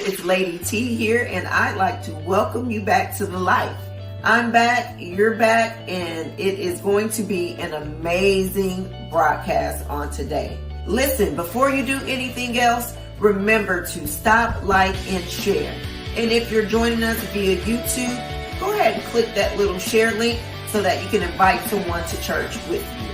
It's Lady T here, and I'd like to welcome you back to the life. I'm back, you're back, and it is going to be an amazing broadcast on today. Listen, before you do anything else, remember to stop, like, and share. And if you're joining us via YouTube, go ahead and click that little share link so that you can invite someone to church with you.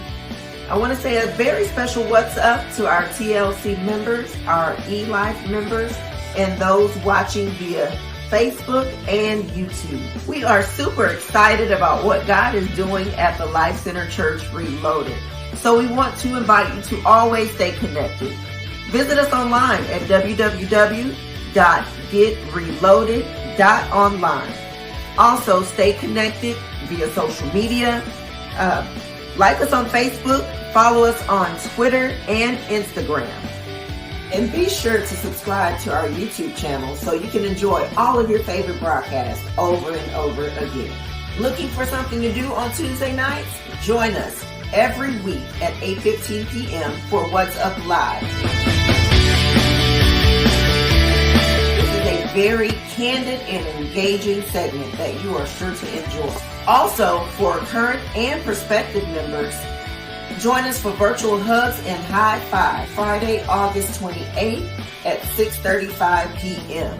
I want to say a very special what's up to our TLC members, our eLife members, and those watching via Facebook and YouTube. We are super excited about what God is doing at the Life Center Church Reloaded. So we want to invite you to always stay connected. Visit us online at www.getreloaded.online. Also stay connected via social media. Like us on Facebook, follow us on Twitter and Instagram. And be sure to subscribe to our YouTube channel so you can enjoy all of your favorite broadcasts over and over again. Looking for something to do on Tuesday nights? Join us every week at 8:15 p.m. for What's Up Live. This is a very candid and engaging segment that you are sure to enjoy. Also, for current and prospective members, join us for virtual hugs and high five Friday, August 28th at 6:35 p.m.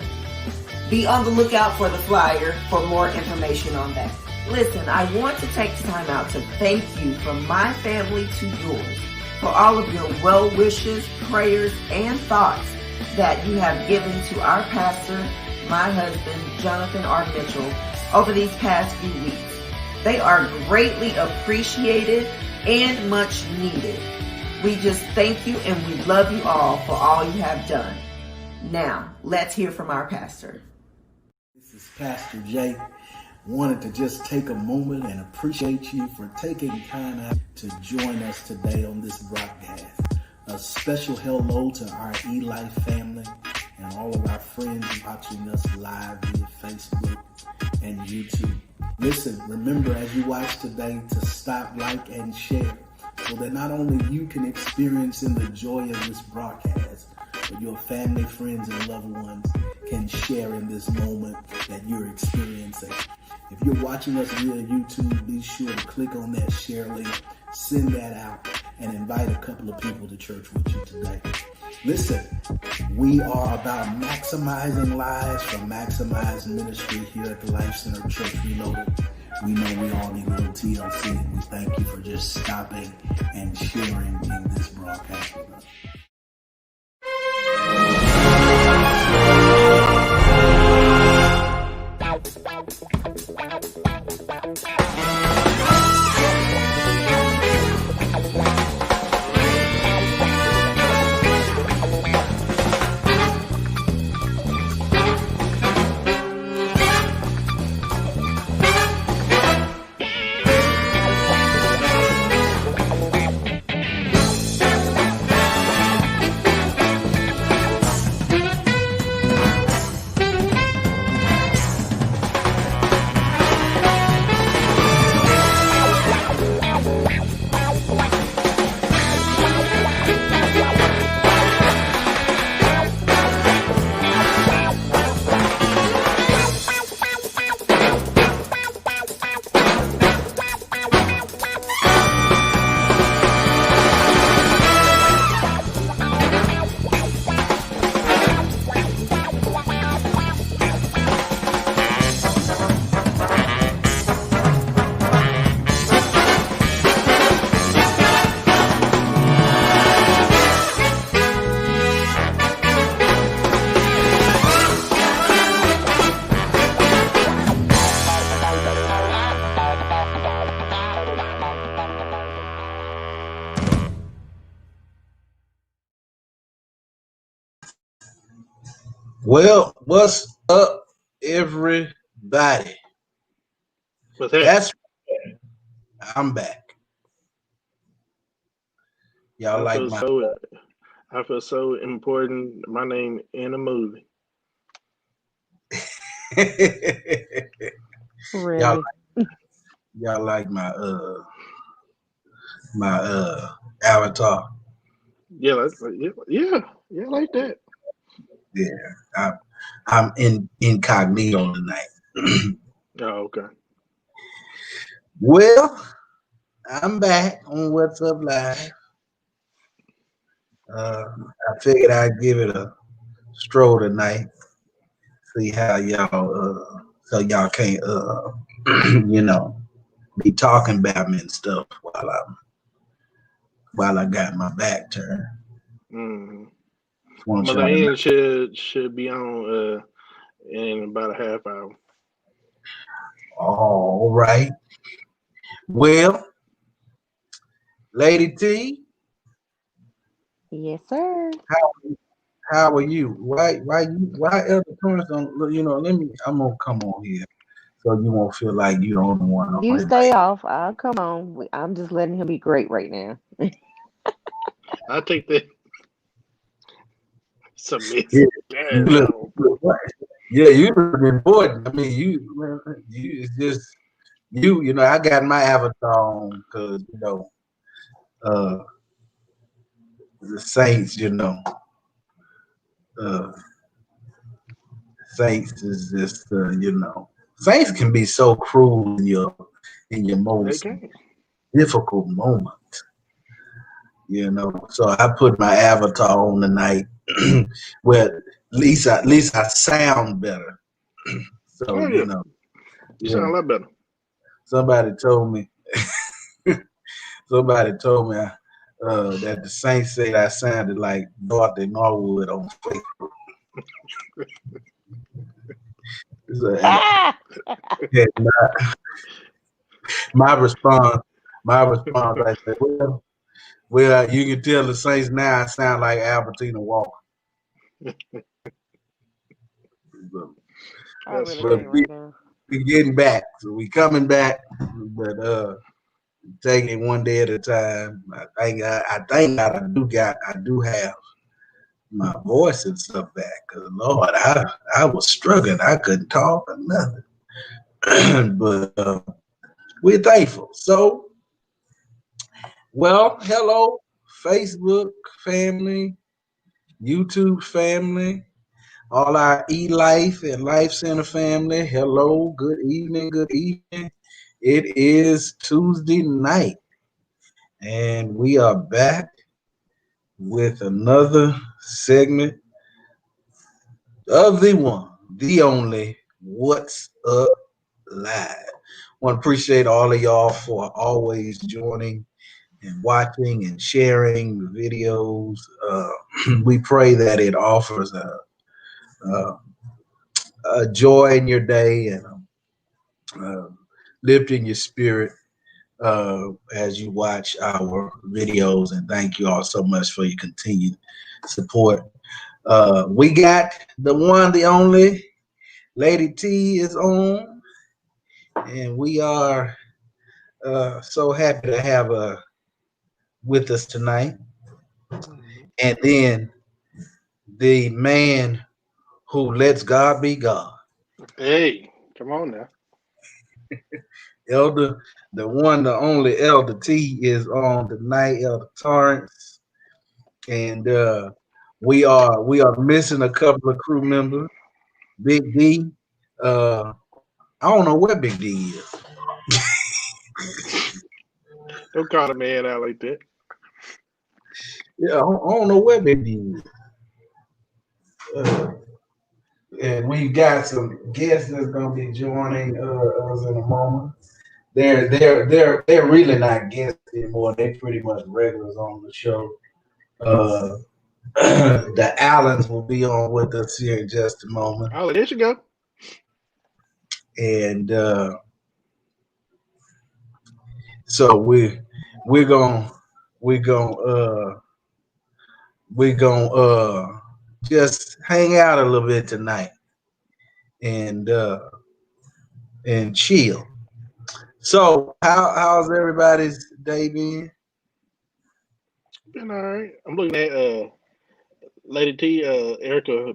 Be on the lookout for the flyer for more information on that. Listen, I want to take time out to thank you from my family to yours for all of your well wishes, prayers, and thoughts that you have given to our pastor, my husband, Jonathan R. Mitchell, over these past few weeks. They are greatly appreciated and much needed. We just thank you and we love you all for all you have done. Now, let's hear from our pastor. This is Pastor Jay. Wanted to just take a moment and appreciate you for taking time out to join us today on this broadcast. A special hello to our eLife family and all of our friends watching us live via Facebook and YouTube. Listen, remember as you watch today to stop, like, and share so that not only you can experience in the joy of this broadcast, but your family, friends, and loved ones can share in this moment that you're experiencing. If you're watching us via YouTube, be sure to click on that share link, send that out, and invite a couple of people to church with you today. Listen, we are about maximizing lives for maximized ministry here at the Life Center Church Reloaded. We know we all need a little TLC, and we thank you for just stopping and sharing in this broadcast with us. Well, what's up, everybody? That's right. I'm back. Y'all like my... I feel so important. My name in a movie. Really? Y'all like my avatar? Yeah, I like that. Yeah, I'm incognito tonight. Oh, okay. Well, I'm back on What's Up Live. I figured I'd give it a stroll tonight. See how y'all so y'all can't you know be talking about me and stuff while I got my back turned. Mm-hmm. Want Mother y'all Ann should be on in about a half hour. all right. Well, Lady T, Yes, sir. how are you? Why other parents don't I'm gonna come on here so you won't feel like you the only one on You here. stay off. I'll come on. I'm just letting him be great right now. I take that Yeah, submissive. you Damn, look, no. yeah, you look important. I mean, you it's just I got my avatar on because uh, the Saints, uh, Saints is just Saints can be so cruel in your They most can't. difficult moment. So I put my avatar on tonight, where at least I sound better. So Oh yeah, you yeah. sound a lot better. Somebody told me. Somebody told me that the Saints said I sounded like Dorothy Norwood on Facebook. So, and Ah! my response, I said, well, you can tell the Saints now I sound like Albertina Walker. I That's really But can't funny. right now. we getting back, so we coming back, but taking it one day at a time. I think I do have my voice and stuff back. Cause Lord, I was struggling. I couldn't talk or nothing. But we're thankful. So, well, hello, Facebook family, YouTube family, all our E-Life and Life Center family. Hello, good evening, good evening. It is Tuesday night, and we are back with another segment of the only What's Up Live. Want to appreciate all of y'all for always joining and watching and sharing the videos. We pray that it offers a joy in your day and lifting your spirit as you watch our videos. And thank you all so much for your continued support. We got the one, the only Lady T is on, and we are so happy to have her with us tonight. Mhm. And then the man who lets God be God, Hey, come on now. Elder, the one, the only Elder T is on tonight, Elder Torrance, and we are missing a couple of crew members. Big D, I don't know where Big D is. Don't call the man out like that. Yeah, I don't know where Big D is. And we got some guests that's gonna be joining us in a moment. They're really not guests anymore. They pretty much regulars on the show. Uh, the Allens will be on with us here in just a moment, Oh, there you go. and so we're gonna we're gonna we're gonna just hang out a little bit tonight and chill. So how's everybody's day been? Been all right. I'm looking at Lady T, Erica,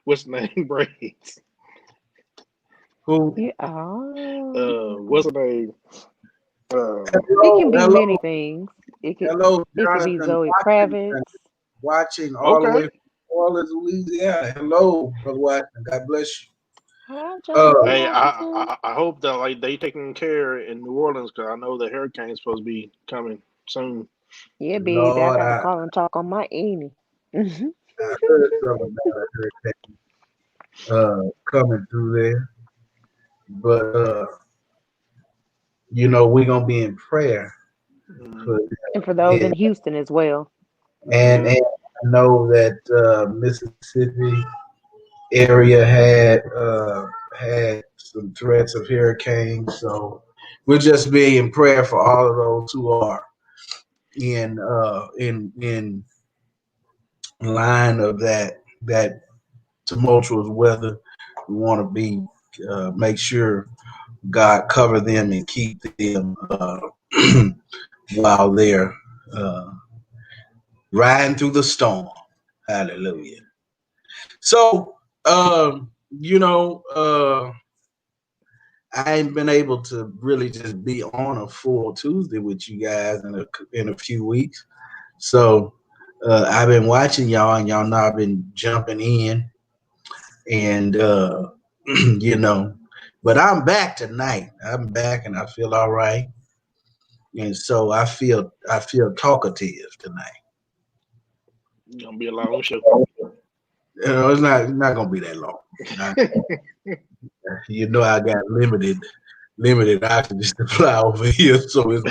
what's the name? Braids. Who? Yeah. Oh. What's the name? It can be Hello, many things. It could hello, it could be Jonathan, Zoe Kravitz. watching all the Okay. way. Orleans, Louisiana. Hello, Brother Watson. God bless you. Hi, Uh, Jonathan Hey, Washington. I hope that like they taking care in New Orleans because I know the hurricane's supposed to be coming soon. Yeah, baby, I Lord, got to I call and talk on my Annie. heard something about a hurricane coming through there, but we're gonna be in prayer Mm, for And for those them. in Houston as well. And yeah. I know that Mississippi area had some threats of hurricanes, so we'll just be in prayer for all of those who are in line of that tumultuous weather. We want to be make sure God cover them and keep them while they're uh, riding through the storm. Hallelujah. So, I ain't been able to really just be on a full Tuesday with you guys in a few weeks. So, I've been watching y'all, and y'all know I've been jumping in, and you know, but I'm back tonight. I'm back, and I feel all right, and so I feel talkative tonight. It's gonna be a long show. It's not gonna be that long. I, I got limited oxygen supply over here, so ain't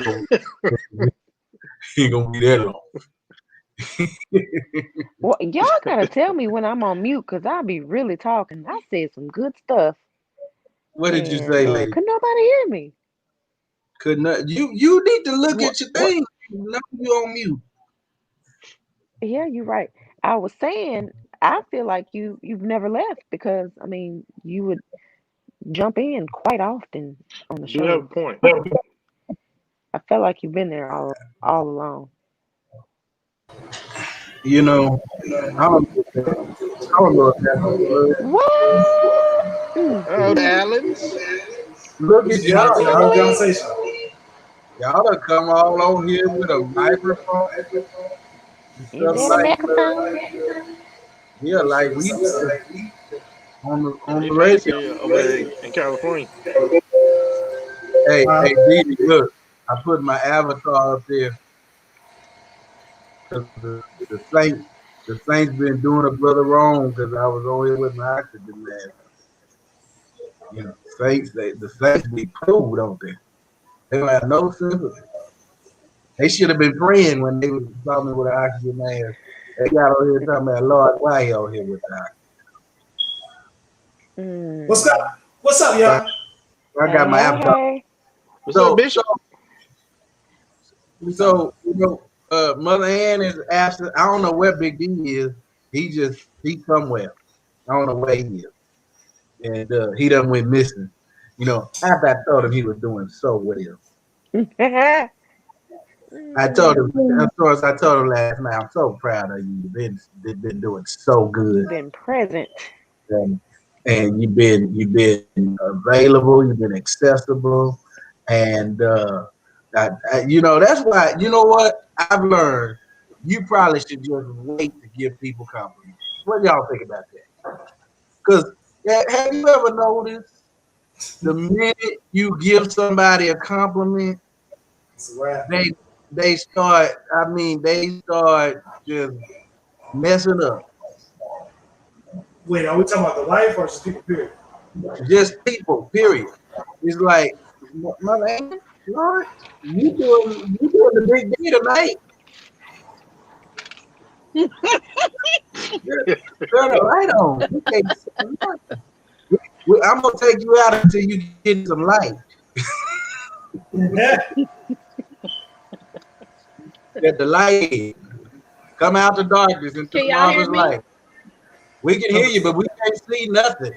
gonna be that long. Well, y'all got to tell me when I'm on mute because I'll be really talking. I said some good stuff What did you and say, lady? could nobody hear me? Could not you need to look What? at your What? thing. No, you on mute. Yeah, you're right. I was saying I feel like you've never left because I mean you would jump in quite often on the Do have a shows. point. I felt like you've been there all along. You know, I don't know if that's a word. What? Mm, Oh, the Allens. Look at y'all. family? Y'all done come all on here with a microphone and Is stuff that a like microphone? yeah, like we on the Yeah, on they the radio. fancy over there in California. Hey, Didi, look, I put my avatar up there because the Saints been doing a brother wrong because I was on here with my oxygen mask. The Saints be cool, don't they? They don't have no sympathy. They should have been praying when they was talking with an oxygen mask. They got on here talking about, Lord, why you out here with that? What's Mm. up? What's up, So y'all? I got Hey, my hey, avatar. hey. What's up, So, Bishop? so Mother Ann is absent. I don't know where Big D is. He's somewhere. I don't know where he is. And he done went missing. After I told him he was doing so well. I told him, Mm. of course, I told him last night, I'm so proud of you. You've been doing so good. You've been present. And, and you've been available, you've been accessible. And that's why, you know what? I've learned you probably should just wait to give people compliments. What y'all think about that? Because have you ever noticed the minute you give somebody a compliment, It's a wrap. they start just messing up. Wait, are we talking about the life or just people? Period. Just people, period. It's like, my man, Lord, you doing the big D tonight. Turn the light on. We can't see nothing. I'm gonna take you out until you get some light. Yeah. Get the light in. Come out the darkness into Can the y'all hear marvelous me? light. We can hear you, but we can't see nothing.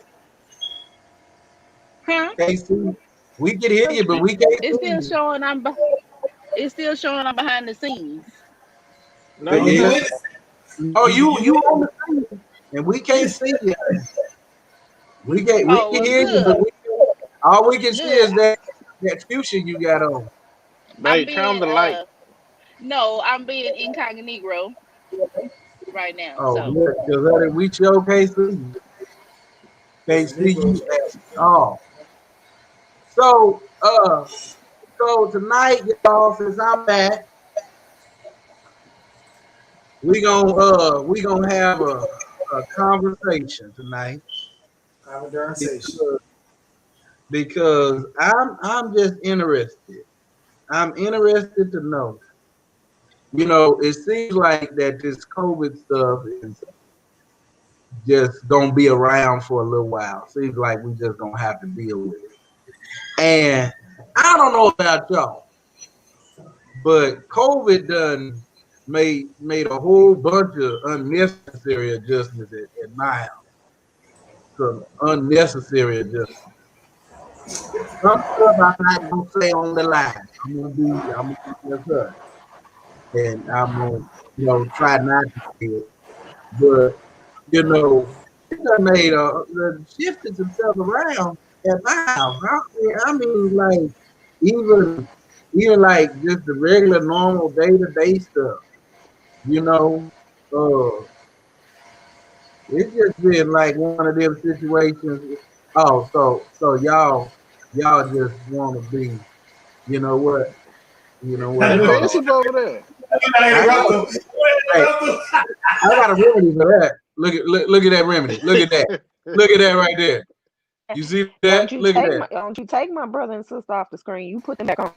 Huh? Can't see. We can hear you, but we can't It's see still you. showing it's still showing I'm behind the scenes. No, But Oh, you're you yeah. not. in it? Oh, you You on the screen, and we can't see you. We Oh can well, hear you, but good, all we can see good. is that fuchsia you got on. I'm Hey, turn being the light. no, I'm being incognito. right now. Oh So yeah, because we sure can't see you at all. So so tonight, y'all, since I'm back, we gonna have a conversation tonight Conversation. because I'm just interested. I'm interested to know. You know, it seems like that this COVID stuff is just gonna be around for a little while. Seems like we just gonna have to deal with it. And I don't know about y'all, but COVID done made a whole bunch of unnecessary adjustments at my house. Some unnecessary adjustments. Some stuff I'm not gonna say on the line. I'm gonna be just us. And I'm gonna, try not to say it. But it done made shifted some stuff around at my house. I mean, like even even like just the regular normal day-to-day stuff, you know. Uh it's just been like one of them situations. Oh, so y'all just wanna be, you know what, They hold on. offensive over there. I got hey, I got a remedy for that. Look at that remedy. Look at that. Look at that right there. You see that? Look at that. Don't you take my brother and sister off the screen. You put them back on.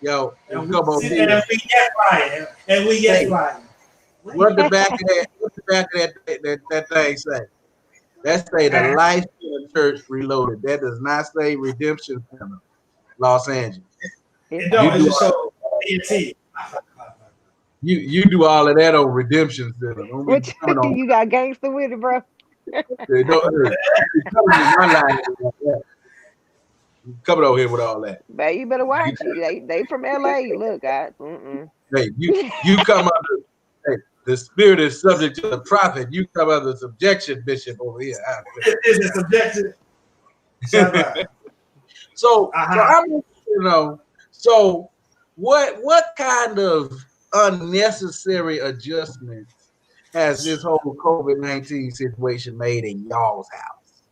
Yo, And come on we here. yet lying. And we yet Hey, lying. what the back of that thing say? That say the Life Center Church Reloaded. That does not say Redemption Center, Los Angeles. It You don't. It do just show ENT. you do all of that on Redemption Center. Don't be Which coming on. you got gangster with it, bro. Don't be coming in my line like that. Coming over here with all that. Man, you better You, watch it. They from LA. Look, mm-mm. hey, you come under. Hey, the spirit is subject to the prophet. You come under subjection, Bishop, over here. It is a subjective. So I'm, so what kind of unnecessary adjustments has this whole COVID-19 situation made in y'all's house?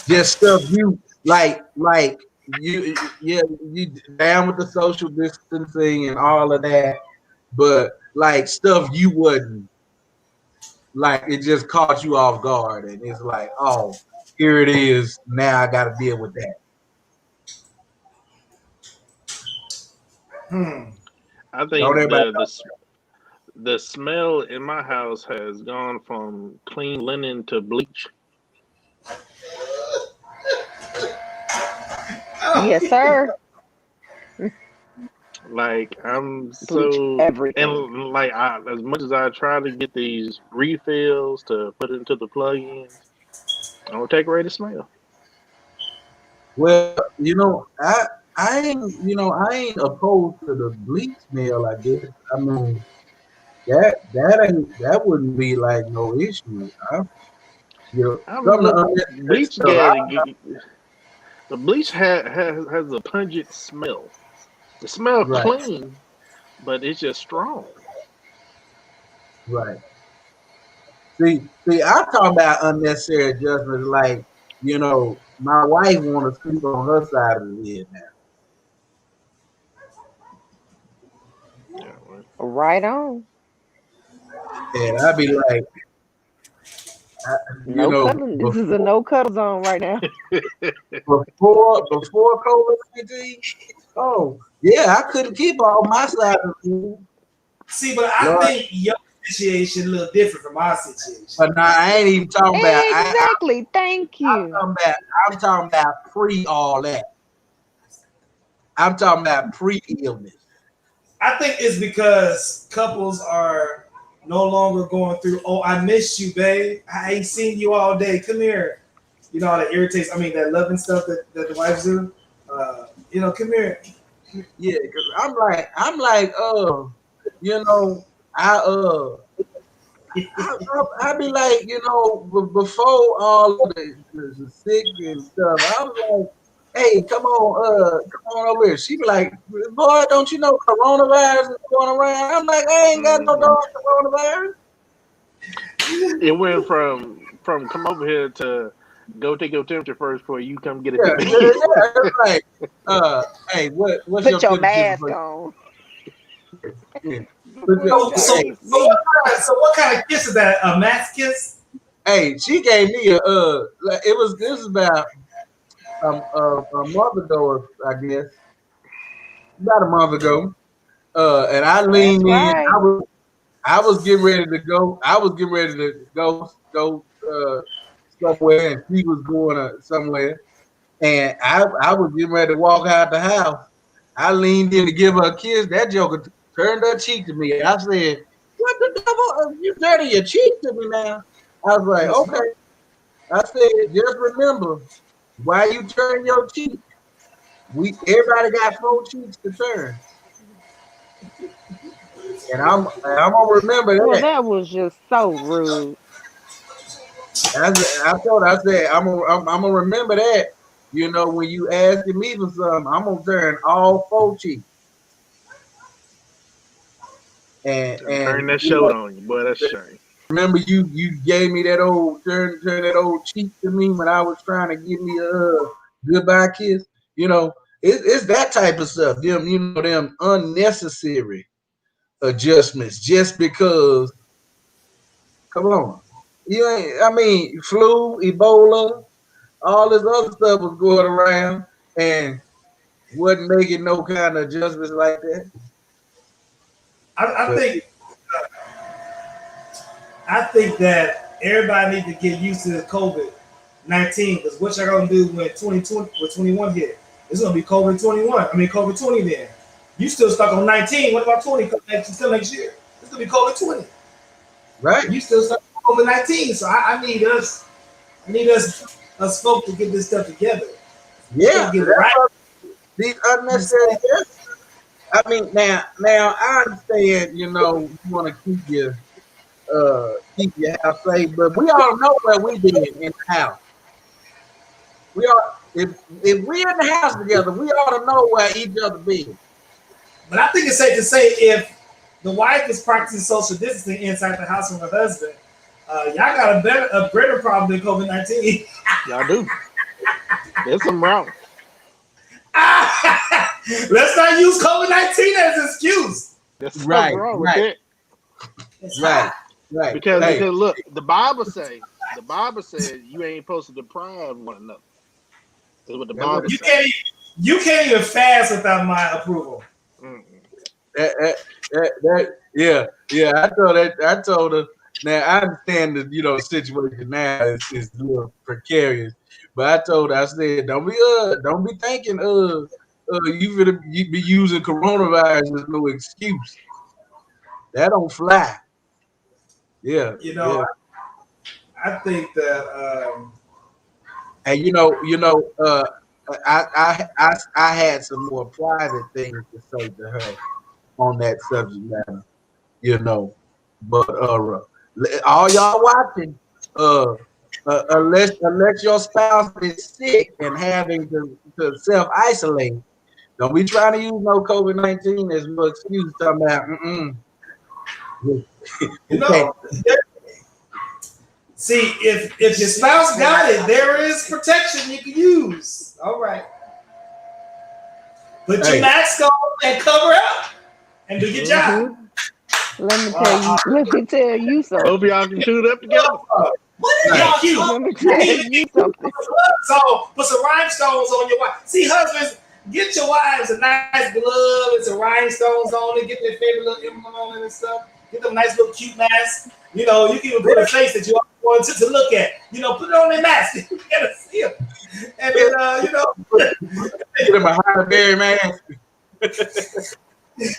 Just stuff you like you down with the social distancing and all of that, but like stuff you wouldn't like, it just caught you off guard and it's like, oh, here it is, now I got to deal with that. I Don't think everybody the smell in my house has gone from clean linen to bleach. Yes, sir. Like I'm Bleach so everything. and like as much as I try to get these refills to put into the plug-ins, I don't take away the smell. Well, I ain't opposed to the bleach smell, I guess. I mean, that wouldn't be like no issue. I Some mean, of the the unnecessary bleach stuff. the bleach has a pungent smell. It smells Right, clean, but it's just strong. right. See, I'm talking about unnecessary adjustments. Like, my wife want to sleep on her side of the bed now, Yeah, well, Right on. and I'd be like, I, you No know, cuddling. This is a before no cuddle zone right now. before COVID-19. Oh, yeah, I couldn't keep all my side of the bed. See, but I Lord, think your situation a little different from our situation. but now I ain't even talking about. Exactly. Thank I'm you. talking about. I'm talking about pre all that. I'm talking about pre-illness. I think it's because couples are no longer going through, oh, I miss you, babe. I ain't seen you all day. Come here. You know, all that irritates, that loving stuff that the wives do. Come here. Yeah, because I'm like, you know, I I be like, before all the sick and stuff, I was like, hey, come on over here. She be like, boy, don't you know coronavirus is going around? I'm like, I ain't got no Mhm. dog coronavirus. It went from come over here to go take your temperature first before you come get it Yeah, to yeah, me. yeah. It's like, hey, what's Put your your temperature mask before on yeah. before you try to So, kiss me. what kind of kiss is that? A max kiss? Hey, she gave me like, this is about a month ago, I guess, about a month ago. And I That's leaned in. right. I was getting ready to go. I was getting ready to go somewhere, and she was going somewhere. And I was getting ready to walk out the house. I leaned in to give her a kiss. That joker turned her cheek to me. I said, "What the devil? You turning your cheek to me now?" I was like, That's "Okay." I said, "Just remember, why you turn your cheek? Everybody got four cheeks to turn, and I'm gonna remember Well, that." that was just so rude. I told her, I said, I'm gonna remember that. You know, when you asking me for something, I'm gonna turn all four cheeks. And And turn that you shoulder know, on you, boy. That's a shame. remember you gave me that old turn that old cheek to me when I was trying to give me a goodbye kiss. You know, it's that type of stuff. Them unnecessary adjustments just because. Come on, you ain't. I mean, flu, Ebola, all this other stuff was going around, and wasn't making no kind of adjustments like that. I But think I think that everybody needs to get used to the COVID-19 because what y'all gonna do when 2020 when 21 hit? It's gonna be COVID-21. I mean COVID-20 then. You still stuck on 19. What about 20 still next year? It's gonna be COVID-20. right, And you still stuck on COVID-19. So I need us folks to get this stuff together. We yeah, gotta get it right. these unnecessary adjustments. I mean, now I understand. You want to keep your house safe, but we all know where we been in the house. We all if we in the house together, we ought to know where each other been. But I think it's safe to say if the wife is practicing social distancing inside the house with her husband, y'all got a greater problem than COVID-19. Y'all do. There's some wrong. Let's not use COVID-19 as an excuse. There's something Right, wrong with right, that. It's right, hot. right. Because Hey, because look, the Bible says you ain't supposed to deprive one another. That's what the that what Bible You says. you can't even fast without my approval. Mm-mm. yeah. I told her. Now I understand that the situation now is a little precarious, but I told her, I said, don't be thinking you be using coronavirus as no excuse. That don't fly. Yeah, You know, yeah. I think that And I had some more private things to say to her on that subject matter. You know, but all y'all watching, uh, unless your spouse is sick and having to self isolate, don't be trying to use no COVID-19 as no excuse. Talking about, we, you we can't. know. See, if your spouse got it, there is protection you can use. All right, put your Hey, mask on and cover up and do your job. Mm-hmm. Let me tell you Hope something. y'all can shoot up together. What is right. y'all cute? Let me You tell need to you put something. some gloves on, put some rhinestones on your wife. See, husbands, get your wives a nice glove and some rhinestones on it. Get their favorite little emblem on it and stuff. Get them nice little cute masks. You know, you can even put a face that you want to look at. You know, put it on their mask. You gotta see them. And then, Get him a Halle Berry mask.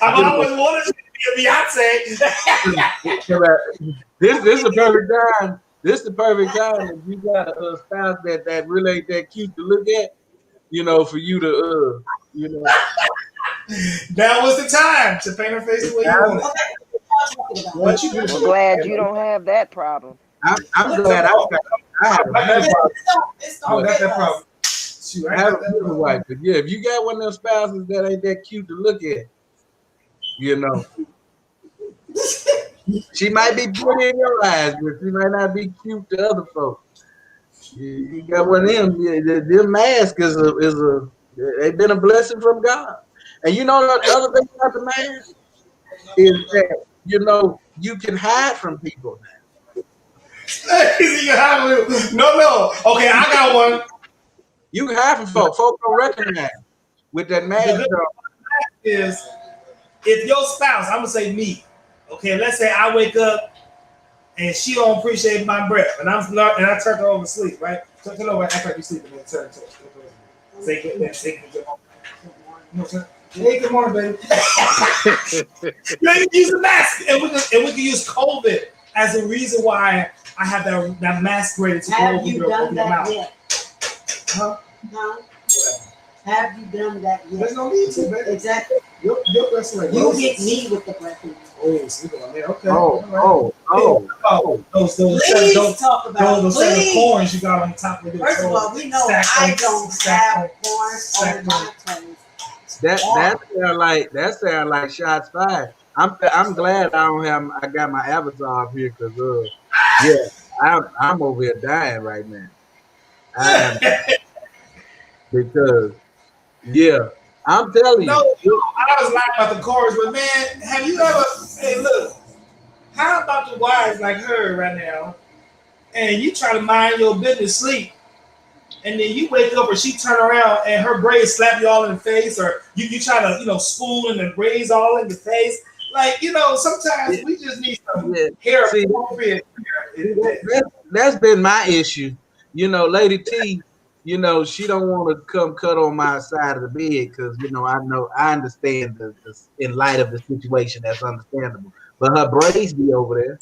I've always wanted to be a Beyonce. This is the perfect time. This is the perfect time if you got a spouse that really ain't that cute to look at. For you to That was the time to paint her face the way you want it. But you Well, glad you don't have that problem. I'm glad I have a I got that problem. Shoot, I Have got a that. beautiful wife. But yeah, if you got one of them spouses that ain't that cute to look at, you know, she might be pretty in your eyes, but she might not be cute to other folks. You got one of them. Them mask they've been a blessing from God. And you know the other thing about the mask is that you can hide from people. No. Okay, I got one. You can hide from folks. Folks don't recognize with that The mask good on. is if your spouse, I'm gonna say me, okay, let's say I wake up and she don't appreciate my breath, and I turn her over to sleep, right? Turn her over, act like you sleeping, then turn. Say good morning. Hey, good morning, baby. You can use a mask, and we can use COVID as a reason why I have that mask rated to go over your mouth. Yet? Huh? Huh? Have you done that yet? There's no need to, man. Exactly. Your breath right. You hit me with the breath. Oh, sleep on there. Okay. Those Please talk about those corns you got on top of it. First of all, we know I don't have corns on my toes. That sound like shots fired. I'm glad I got my avatar up here because I'm over here dying right now. I am because I'm telling you. No, I was lying about the chorus, but man, have you ever? Hey, look, how about the wives like her right now, and you try to mind your business, sleep, and then you wake up and she turn around and her braids slap you all in the face, or you try to spoon and the braids all in the face. Like sometimes we just need some hair appropriate. That's been my issue. Lady T. She don't want to come cut on my side of the bed because I understand the in light of the situation, that's understandable. But her braids be over there.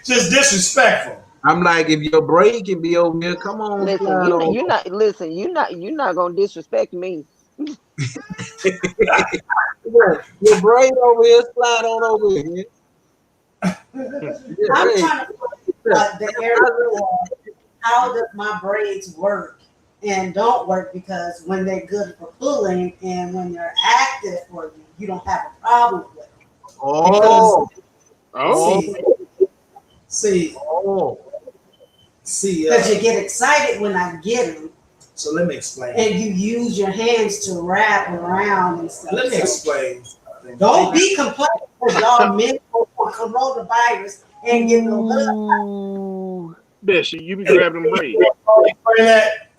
Just disrespectful. I'm like, if your braid can be over here, come on. Listen, you're not gonna disrespect me. Your braid over here, slide on over here. I'm trying to put the area how does my braids work and don't work, because when they're good for pulling and when they're active for you, you don't have a problem with them. See, because you get excited when I get them. So let me explain. And you use your hands to wrap around and stuff. Let me explain. Don't be complaining because y'all men for coronavirus and get no blood. Bessie, you be grabbing them braids.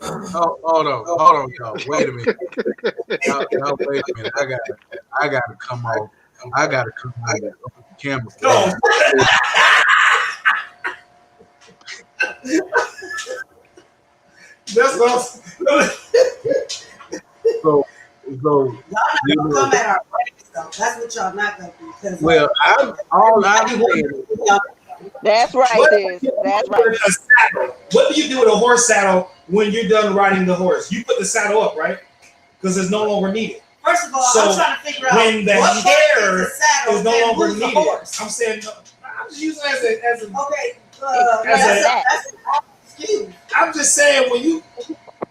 Hold on, y'all. Wait a minute. Y'all, wait a minute. I gotta come off. I gotta come off the camera. That's what So y'all not gonna come at our braids though. That's what y'all not gonna do. Well, I'm saying. That's right, sis. That's right. What do you do with a horse saddle when you're done riding the horse? You put the saddle up, right? Because it's no longer needed. First of all, I'm trying to figure out when the hair is no longer needed. Horse. I'm saying I'm just using it as a okay. I'm just saying when you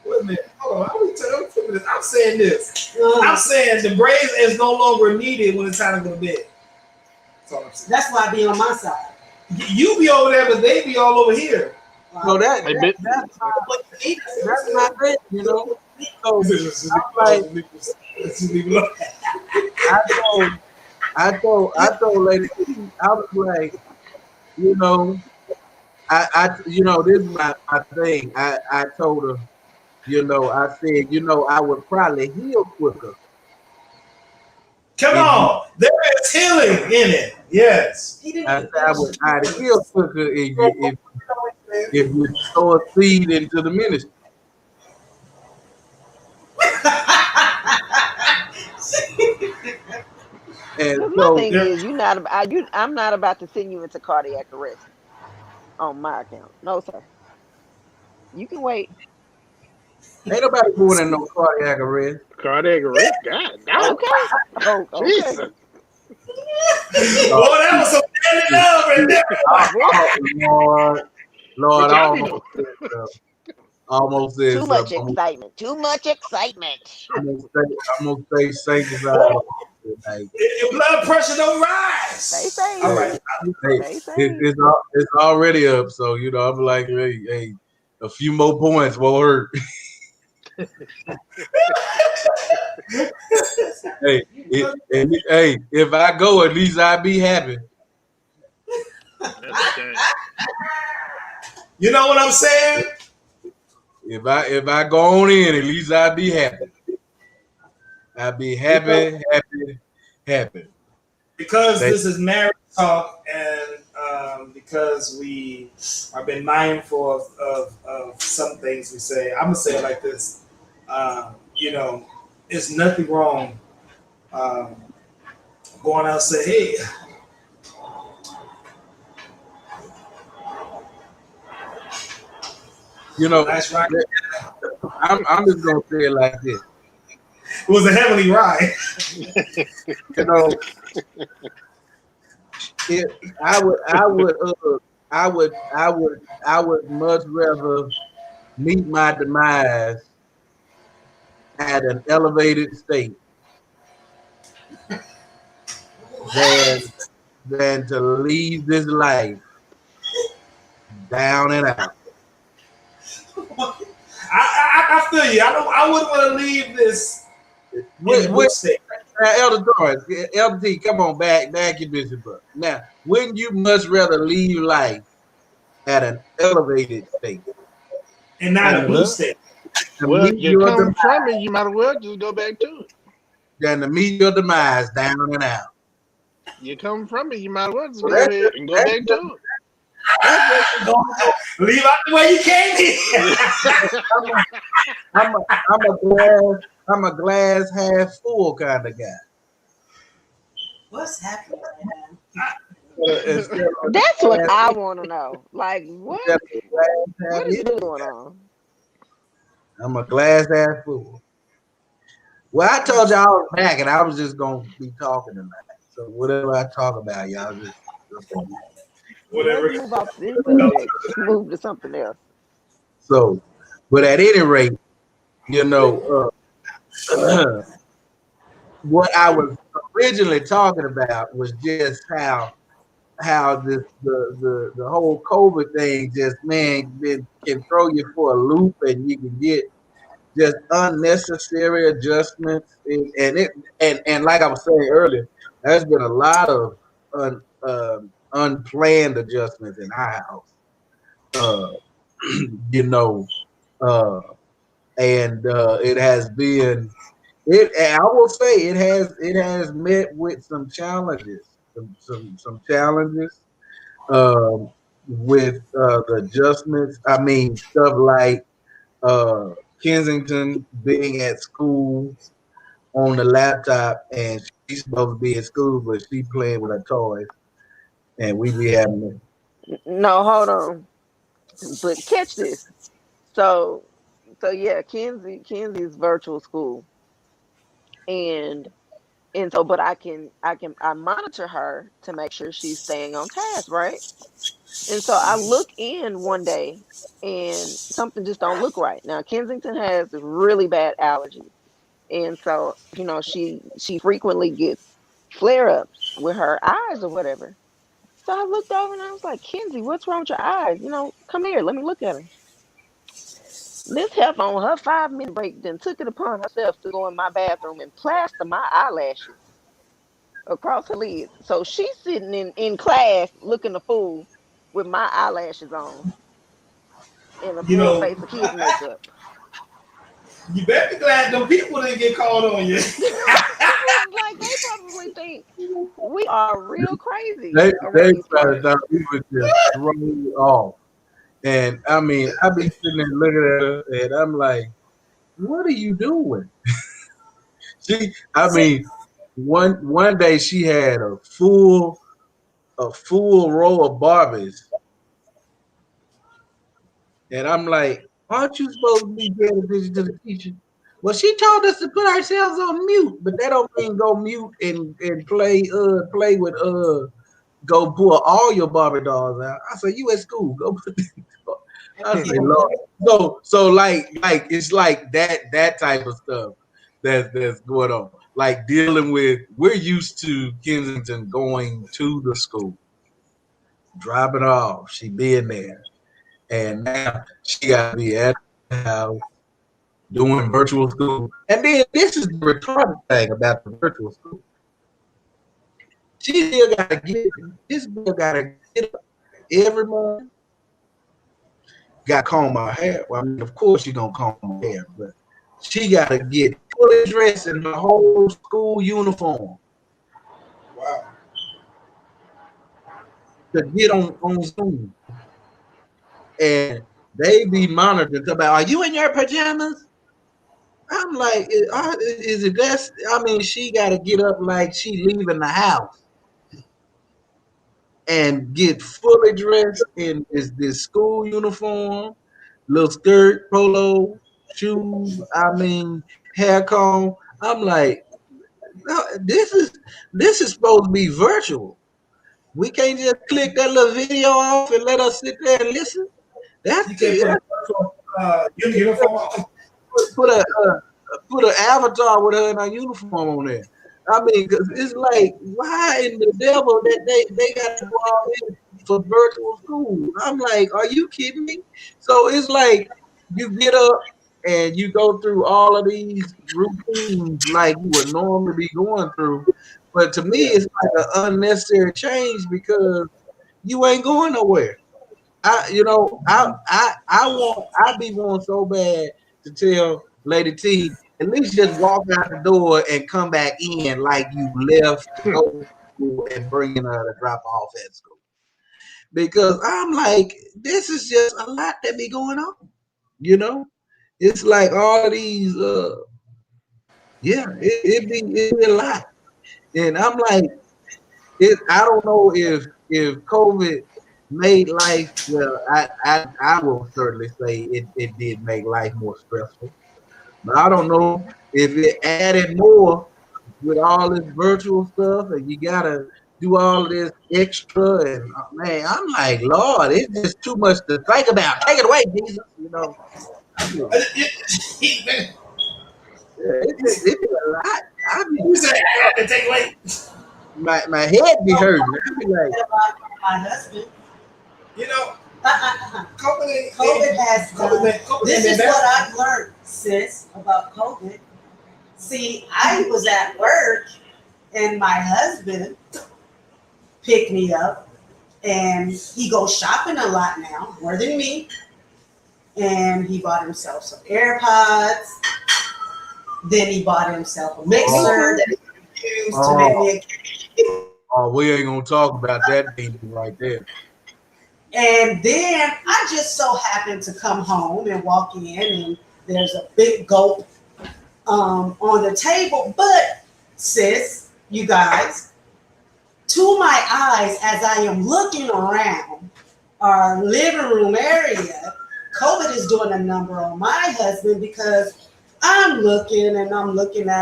wait a minute. Hold on. I'm saying this. I'm saying the braids is no longer needed when it's time to go to bed. That's all I'm saying. That's why I be on my side. You be over there, but they be all over here. So that's not it, So I told Lady T, I was like, this is my thing. I told her, I said, I would probably heal quicker. Come on, there is healing in it. Yes. I would heal quicker if you sow a seed into the ministry. And my thing is, I'm not about to send you into cardiac arrest on my account. No, sir. You can wait. Ain't nobody going in no cardiac arrest. Cardiac arrest? God. Okay. Oh, okay. Jesus. Oh, that was some love right there. Lord, I almost said stuff. almost said Too much something. excitement. Too much excitement. I'm gonna stay sanctified. Like, Your blood pressure don't Stay rise. All safe. hey, right. hey, Stay safe. it's already up. So I'm like, hey, a few more points won't hurt. Hey, hey, if I go, at least I be happy. That's a shame. You know what I'm saying? If I go on in, at least I be happy. I be happy, happy, happy. Because Thank this is marriage talk, and because we have been mindful of some things we say, I'm gonna say it like this. You know, there's nothing wrong um, going out and say, "Hey, you know, nice ride." I'm just gonna say it like this. It was a heavenly ride. You know, if I would much rather meet my demise at an elevated state than to leave this life down and out. I feel you. I wouldn't want to leave this in a good state. Elder Torrance, Elder T, come on, back your bishop up. Now, wouldn't you much rather leave life at an elevated state And not a than blue Well, state. to well, meet you your come demise, from it, you might as well just go back to it. down and out? You come from it, you might as well just So go ahead and go back to that's just Leave out the way you came in. it. I'm a glass half full kind of guy. What's happening, man? Instead of That's what glass, I want to know. Like, instead of glass half what is really empty, going on? I'm a glass half full. Well, I told y'all I was back, and I was just gonna be talking tonight. So whatever I talk about, y'all just Whatever. Let's move off this subject. Move to something else. so. But at any rate, you know, what I was originally talking about was just how this the whole COVID thing just can throw you for a loop, and you can get just unnecessary adjustments, and like I was saying earlier, there's been a lot of unplanned adjustments in our house. Uh, you know, uh, and it has been it. I will say it has met with some challenges, some challenges with the adjustments. I mean, stuff like uh, Kensington being at school on the laptop, and she's supposed to be at school, but she playing with her toys, and we be having No, hold on. But catch this. So, so yeah, Kenzie's virtual school, and so, but I monitor her to make sure she's staying on task, right? And so I look in one day, and something just don't look right. Now Kensington has really bad allergies, and so she frequently gets flare ups with her eyes or whatever. So I looked over and I was like, Kenzie, what's wrong with your eyes? Come here, let me look at her. This heifer on her 5 minute break then took it upon herself to go in my bathroom and plaster my eyelashes across her lids. So she's sitting in class looking a fool with my eyelashes on and a You full know, face of kids makeup. you better be glad them people didn't get called on you. Like they probably think we are real crazy around they these started parts. out we would just throw you off. And I mean, I be sitting there looking at her, and I'm like, "What are you doing?" I mean, one day she had a full row of Barbies, and I'm like, "Aren't you supposed to be paying attention to the teacher?" Well, she told us to put ourselves on mute, but that don't mean go mute and play with go pull all your Barbie dolls out. I said, "You at school? Go put." I say, Lord. So like it's like that type of stuff that's going on. Like dealing with, we're used to Kensington going to the school, dropping her off, she being there, and now she got to be at the house doing virtual school. And then this is the retarded thing about the virtual school. She still got to get this girl got to get up every morning. Got to comb her hair. Well, I mean, of course she's gonna comb her hair, but she got to get fully dressed in the whole school uniform. Wow. To get on Zoom, and they be monitored about, are you in your pajamas? I'm like, is it that? I mean, she got to get up like she leaving the house and get fully dressed in this school uniform, little skirt, polo, shoes. I mean, hair comb. I'm like, no, this is supposed to be virtual. We can't just click that little video off and let us sit there and listen. That's You can't put a uniform on. put an avatar with her in her uniform on there. I mean, cause it's like, why in the devil that they got to go all in for virtual school? I'm like, are you kidding me? So it's like you get up and you go through all of these routines like you would normally be going through. But to me, it's like an unnecessary change because you ain't going nowhere. I be wanting so bad to tell Lady T, at least just walk out the door and come back in like you left to go to school and bringing her to drop off at school. Because I'm like, this is just a lot that be going on. You know, it's like all of these. It be a lot, and I'm like, I don't know if COVID made life, well, I will certainly say it did make life more stressful. But I don't know if it added more with all this virtual stuff and you gotta do all this extra, and man, I'm like, Lord, it's just too much to think about. Take it away, Jesus. You know. It's a lot. Who said I had to take away? My head be hurting. I be like, My husband. You know, COVID has done. This is what I've learned, sis, about COVID. See, I was at work and my husband picked me up and he goes shopping a lot now, more than me. And he bought himself some AirPods. Then he bought himself a mixer that he could use to make me a oh, we ain't gonna talk about that thing right there. And then I just so happened to come home and walk in, and there's a big gulp on the table. But sis, you guys, to my eyes, as I am looking around our living room area, COVID is doing a number on my husband because I'm looking at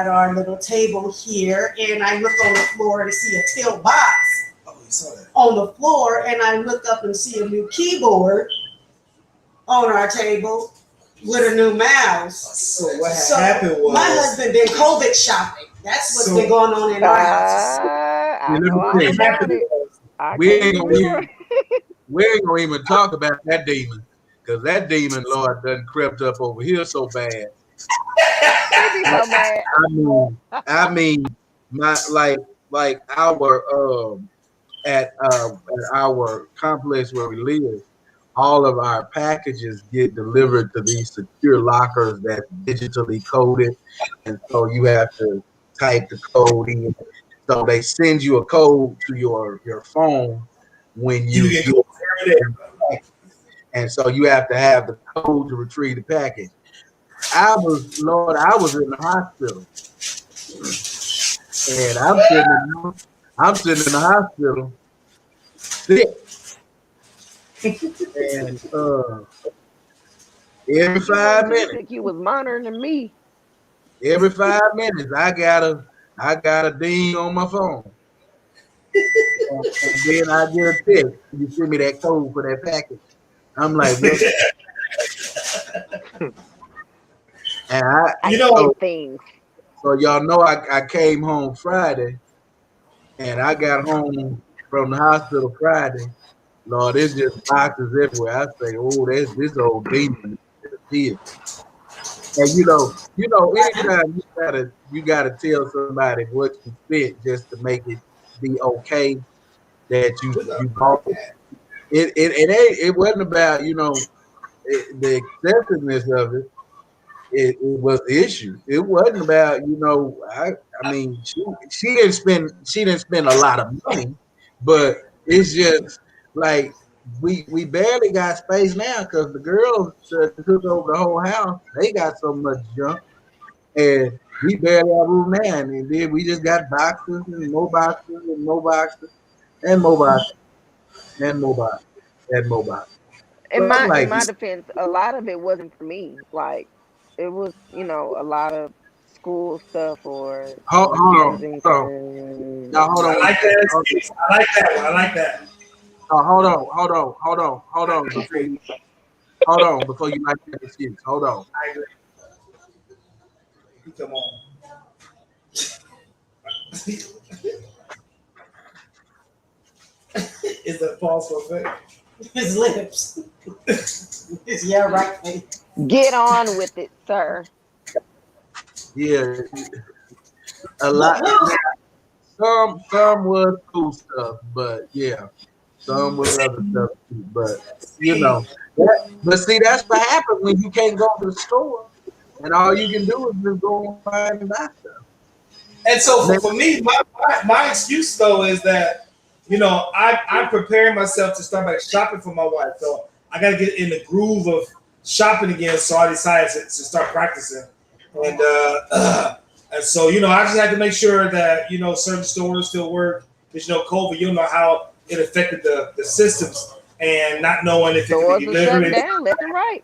our little table here, and I look on the floor and see a till box on the floor, and I look up and see a new keyboard on our table with a new mouse. So what happened was my husband been COVID shopping. That's what's been going on in our house. I know all about it. We ain't gonna even talk about that demon, because that demon, Lord, done crept up over here so bad. So bad. I mean, my like our at our complex where we live, all of our packages get delivered to these secure lockers that's digitally coded, and so you have to type the code in. So they send you a code to your phone when you get it, and so you have to have the code to retrieve the package. I was in the hospital, and I'm sitting in the hospital sick, and every 5 minutes, I think you was monitoring me. every 5 minutes, I got a ding on my phone, and then I get a text. You send me that code for that package. I'm like, what? And I so, get things. so y'all know I came home Friday, and I got home from the hospital Friday. Lord, it's just boxes everywhere. I say, oh, there's this old demon here. And anytime you gotta tell somebody what you spent just to make it be okay that you bought it. It wasn't about the excessiveness of it. It was the issue. It wasn't about I mean she didn't spend a lot of money, but it's just like we barely got space now because the girls took over the whole house. They got so much junk, and we barely have room now. And then we just got boxes and more boxes and more boxes and more boxes and more boxes and more boxes. In So I'm my in like, my defense, a lot of it wasn't for me. Like it was, a lot of school stuff or hold on, hold on. Kensington. Now hold I on. like that excuse. I like that one. I like that. Hold on before you like that excuse. Hold on. I agree. Come on. Is that pause for effect? His lips. His yeah, right face. Get on with it, sir. Yeah, a lot. What, what, Some was cool stuff, but yeah, some was other stuff too. But you See, know, but see, that's what happens when you can't go to the store, and all you can do is just go online and buy stuff. and so Now, for me, my excuse though is that I'm preparing myself to start back shopping for my wife. So I got to get in the groove of shopping again. So I decided to start practicing, and and so I just had to make sure that certain stores still work. Because COVID, you don't know how it affected the systems, and not knowing if it could Stores be are shutting delivered. down left and right.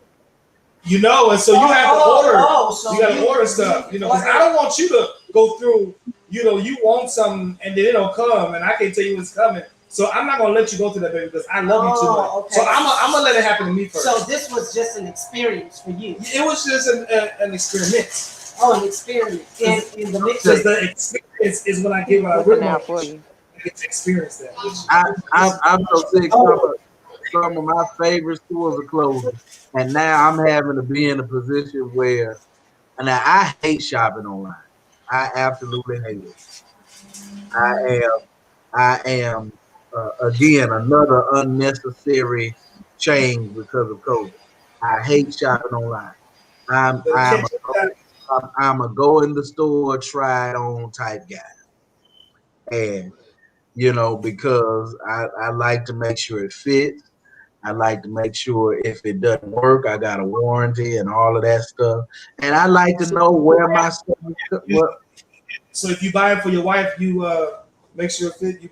And so you have to order. so You got to order stuff, because I don't want you to go through. You want something and then it don't come, and I can't tell you what's coming. So I'm not gonna let you go through that, baby, because I love you too much. Okay. So I'm gonna let it happen to me first. So this was just an experience for you. It was just an experiment. Oh, an experience in the mix. Because the experience is when I get what I really Looking out want. for you. I get to experience that. I'm so sick. Some of my favorite stores are closing, and now I'm having to be in a position where, and I hate shopping online. I absolutely hate it. I am again another unnecessary change because of COVID. I hate shopping online. I'm But I'm catch a, that. I'm a go in the store, try it on type guy, and because I like to make sure it fits. I like to make sure if it doesn't work, I got a warranty and all of that stuff. And I like to know where my stuff is. Well, So if you buy it for your wife, you make sure it fit. You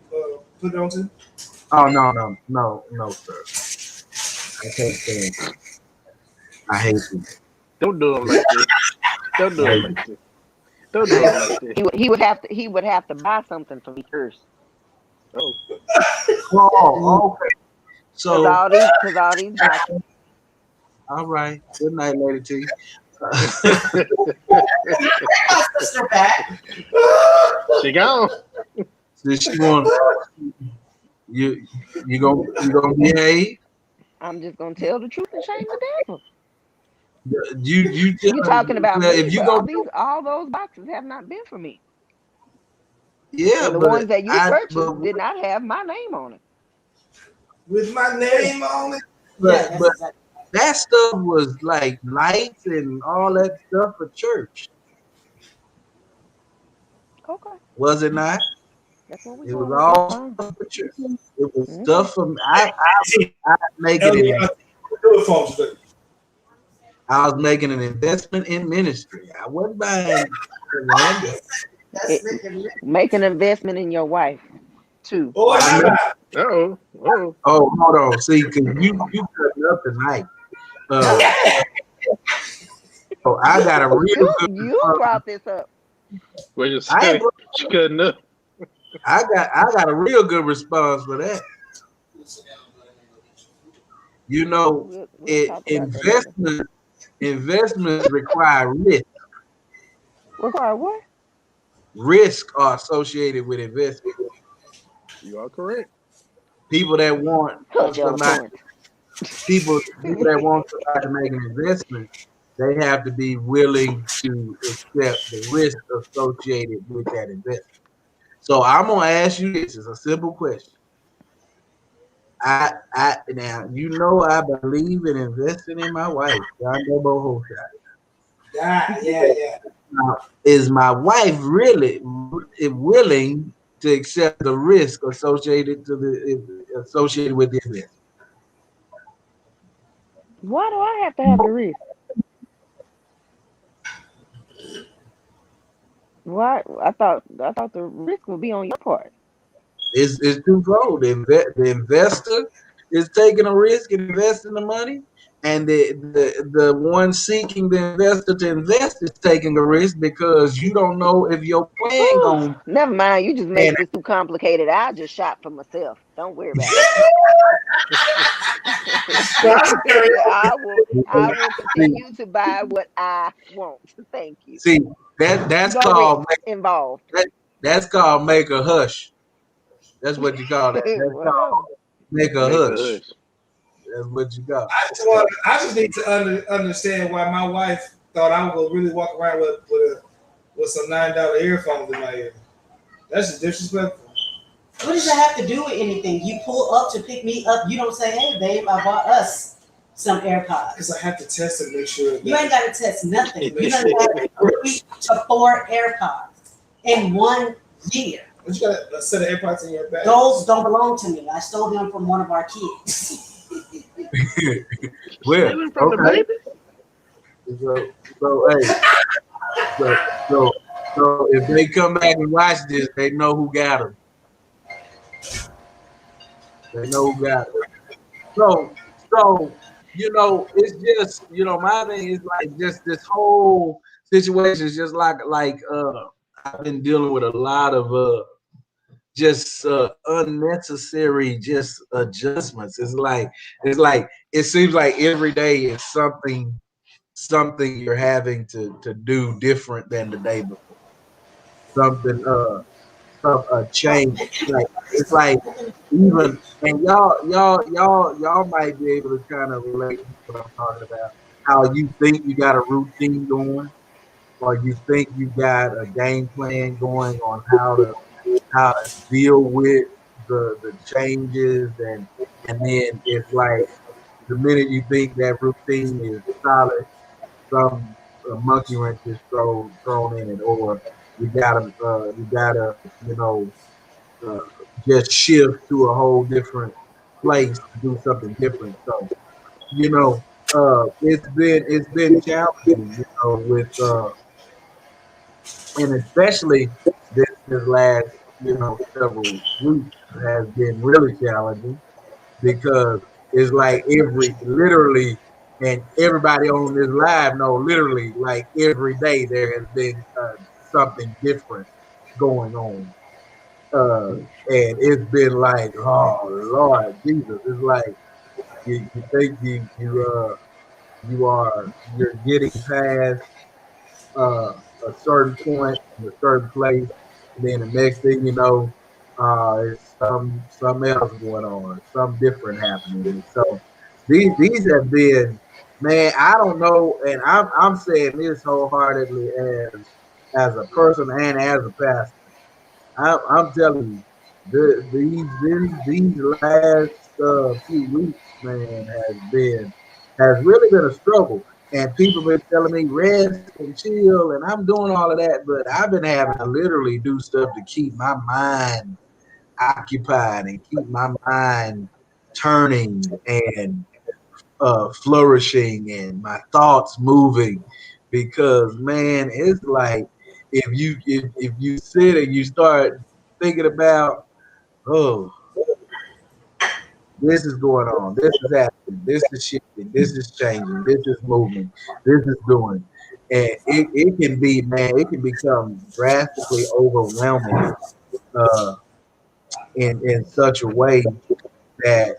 put it on too. oh no, sir. I can't stand it. I hate it. Don't do them like this. Don't do I them hate it. like this. Don't do them like this. He would have to buy something from me first. Oh, Oh, okay. Cause So, all these boxes. all right. Good night, Lady T. My sister back. she gone. Since she want you gonna behave. I'm just gonna tell the truth and shame the devil. You You tell talking about well, me, if you but go all those boxes have not been for me. yeah, And the but ones that you I purchased did not have my name on it. With my name on it. Yeah, but that's but exactly. that stuff was like lights and all that stuff for church, Okay, was it not? that's what we It was going with. That's all fine. stuff for church. It was Okay. stuff from I making LD, it. do it for me. I was making an investment in ministry. I wasn't buying random. That's It, making make an investment in your wife too. Oh, I how know. about Oh, oh. Oh, hold on. See, because you cutting up tonight. Uh, No, so I got a real good you response. brought this up. What you I ain't say? She cutting up. I got a real good response for that. You know, We'll talk about that later. investments require risk. Require what? Risk are associated with investment. You are correct. People that want Hush, somebody, eloquent. people that want somebody to make an investment, they have to be willing to accept the risk associated with that investment. So I'm gonna ask you this: it's a simple question. I now you know I believe in investing in my wife. John Bobo Holshot. Yeah. Now, is my wife really willing to accept the risk associated with this investment? Why do I have to have the risk? Why? I thought the risk would be on your part. It's twofold. The investor is taking a risk and investing the money, and the one seeking the investor to invest is taking a risk because you don't know if your plan Whew, going never mind. You just to make this too complicated. I'll just shop for myself. Don't worry about it. I will see, continue to buy what I want. Thank you. see that's No risk called involved. that's called make a hush. That's what you call that. That's Whatever. called make a Make a hush. hush. That's what you got. I just need to understand why my wife thought I would really walk around with some $9 earphones in my ear. That's just disrespectful. What does that have to do with anything? You pull up to pick me up. You don't say, "Hey, babe, I bought us some AirPods." Because I have to test and make sure. You ain't got to test nothing. You done had 3 to 4 AirPods in 1 year. But you got a set of AirPods in your bag. Those don't belong to me. I stole them from one of our kids. Well, Stealing from the okay. baby? So hey, so if they come back and watch this, they know who got them. They know who got them. So it's just my thing is like just this whole situation is just like I've been dealing with a lot of just unnecessary just adjustments. It's like it seems like every day is something you're having to do different than the day before. Something a change. Like it's like even and y'all might be able to kind of relate to what I'm talking about. How you think you got a routine going, or you think you got a game plan going on how to deal with the changes and then it's like the minute you think that routine is solid, some monkey wrench is thrown in it, or you gotta you know uh, just shift to a whole different place to do something different. So it's been challenging, with and especially this last several weeks has been really challenging because it's like every literally and everybody on this live know literally like every day there has been something different going on. And it's been like, oh Lord Jesus, it's like you think you're getting past a certain point in a certain place, and then the next thing you know, it's something else going on, something different happening. And so these have been, man, I don't know, and I'm saying this wholeheartedly as a person and as a pastor. I'm telling you, these last few weeks, man, has really been a struggle. And people been telling me rest and chill, and I'm doing all of that, but I've been having to literally do stuff to keep my mind occupied and keep my mind turning and flourishing and my thoughts moving, because man, it's like if you sit and you start thinking about, oh, this is going on, this is happening, this is shifting, this is changing, this is moving, this is doing, and it can be, man, it can become drastically overwhelming in such a way that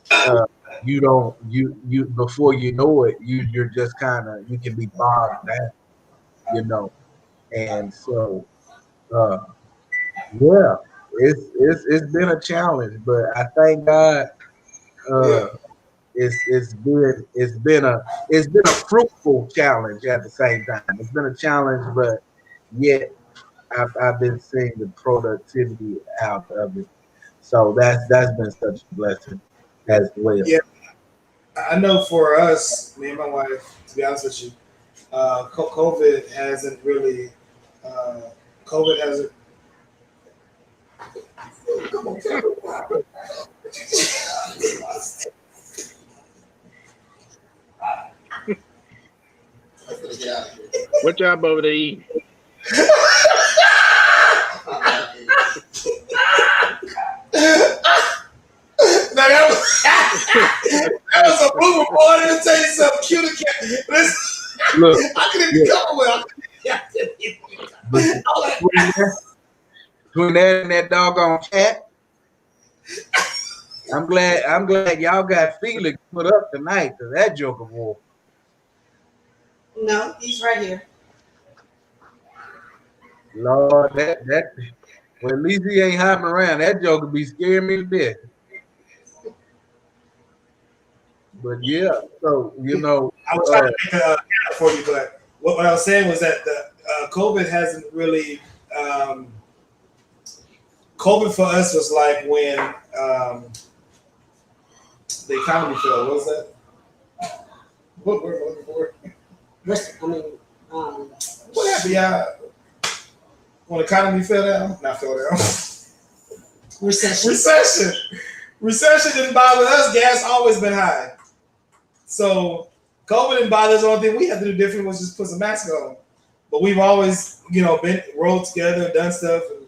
you don't you before you know it, you're just kind of, you can be bogged down, you know. And so uh yeah, it's been a challenge, but I thank God. Yeah. uh it's been a fruitful challenge at the same time. It's been a challenge, but yet I've been seeing the productivity out of it. So that's been such a blessing as well. Yeah. I know for us, me and my wife, to be honest with you, COVID hasn't really, uh, COVID hasn't. Come on, What y'all over there eating? Now that was a blooper, boy. Let me tell you something. Cute. Listen, Look, I couldn't even come with but it. I was between that and that doggone cat, I'm glad y'all got Felix put up tonight, because that joker war. No, he's right here. Lord, that well, at least he ain't hopping around. That joker be scaring me to death. But yeah, so I was trying to make a count for you, but what I was saying was that the COVID hasn't really. COVID for us was like when the economy fell. What was that? What word am I looking for? I mean, um, What happened, y'all? When the economy fell down? Not fell down. recession. Recession didn't bother us. Gas always been high. So COVID didn't bother us. The only thing we had to do different was just put some masks on. But we've always, been rolled together, done stuff. And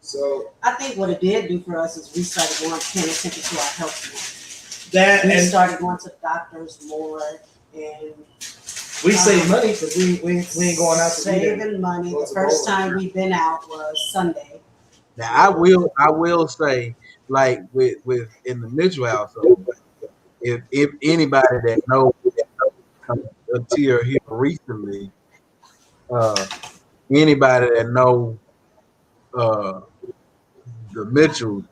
so I think what it did do for us is we started paying attention to our health more. that We and started going to the doctors more, and we save money because we ain't going out to eat. saving money. The first time we've been out was Sunday. now I will say, like with in the Mitchell household, if anybody that knows until here recently, uh anybody that know uh the Mitchells,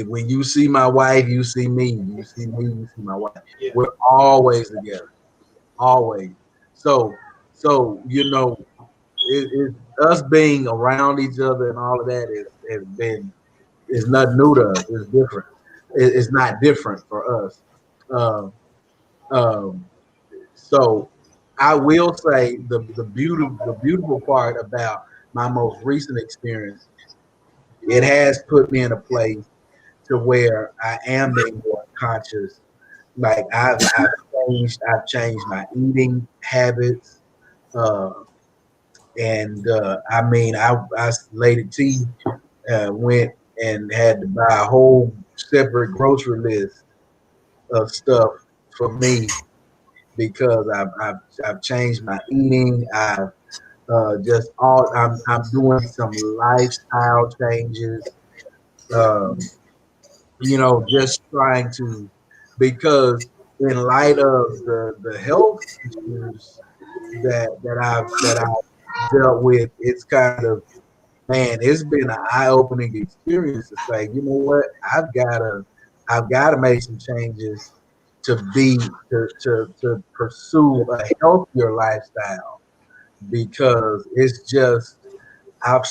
when you see my wife, you see me. You see me, you see my wife. Yeah. We're always together, always. So it's us being around each other and all of that is not new to us. It's different. It's not different for us. Um, um, so I will say the beautiful part about my most recent experience, it has put me in a place to where I am being more conscious. Like I've changed my eating habits. Uh, and I mean, I Lady T went and had to buy a whole separate grocery list of stuff for me, because I've changed my eating. I've just all I'm doing some lifestyle changes. Um, just trying to, because in light of the health issues that I've dealt with, it's kind of, man, it's been an eye-opening experience to say, you know what, I've gotta make some changes to pursue a healthier lifestyle, because it's just, I've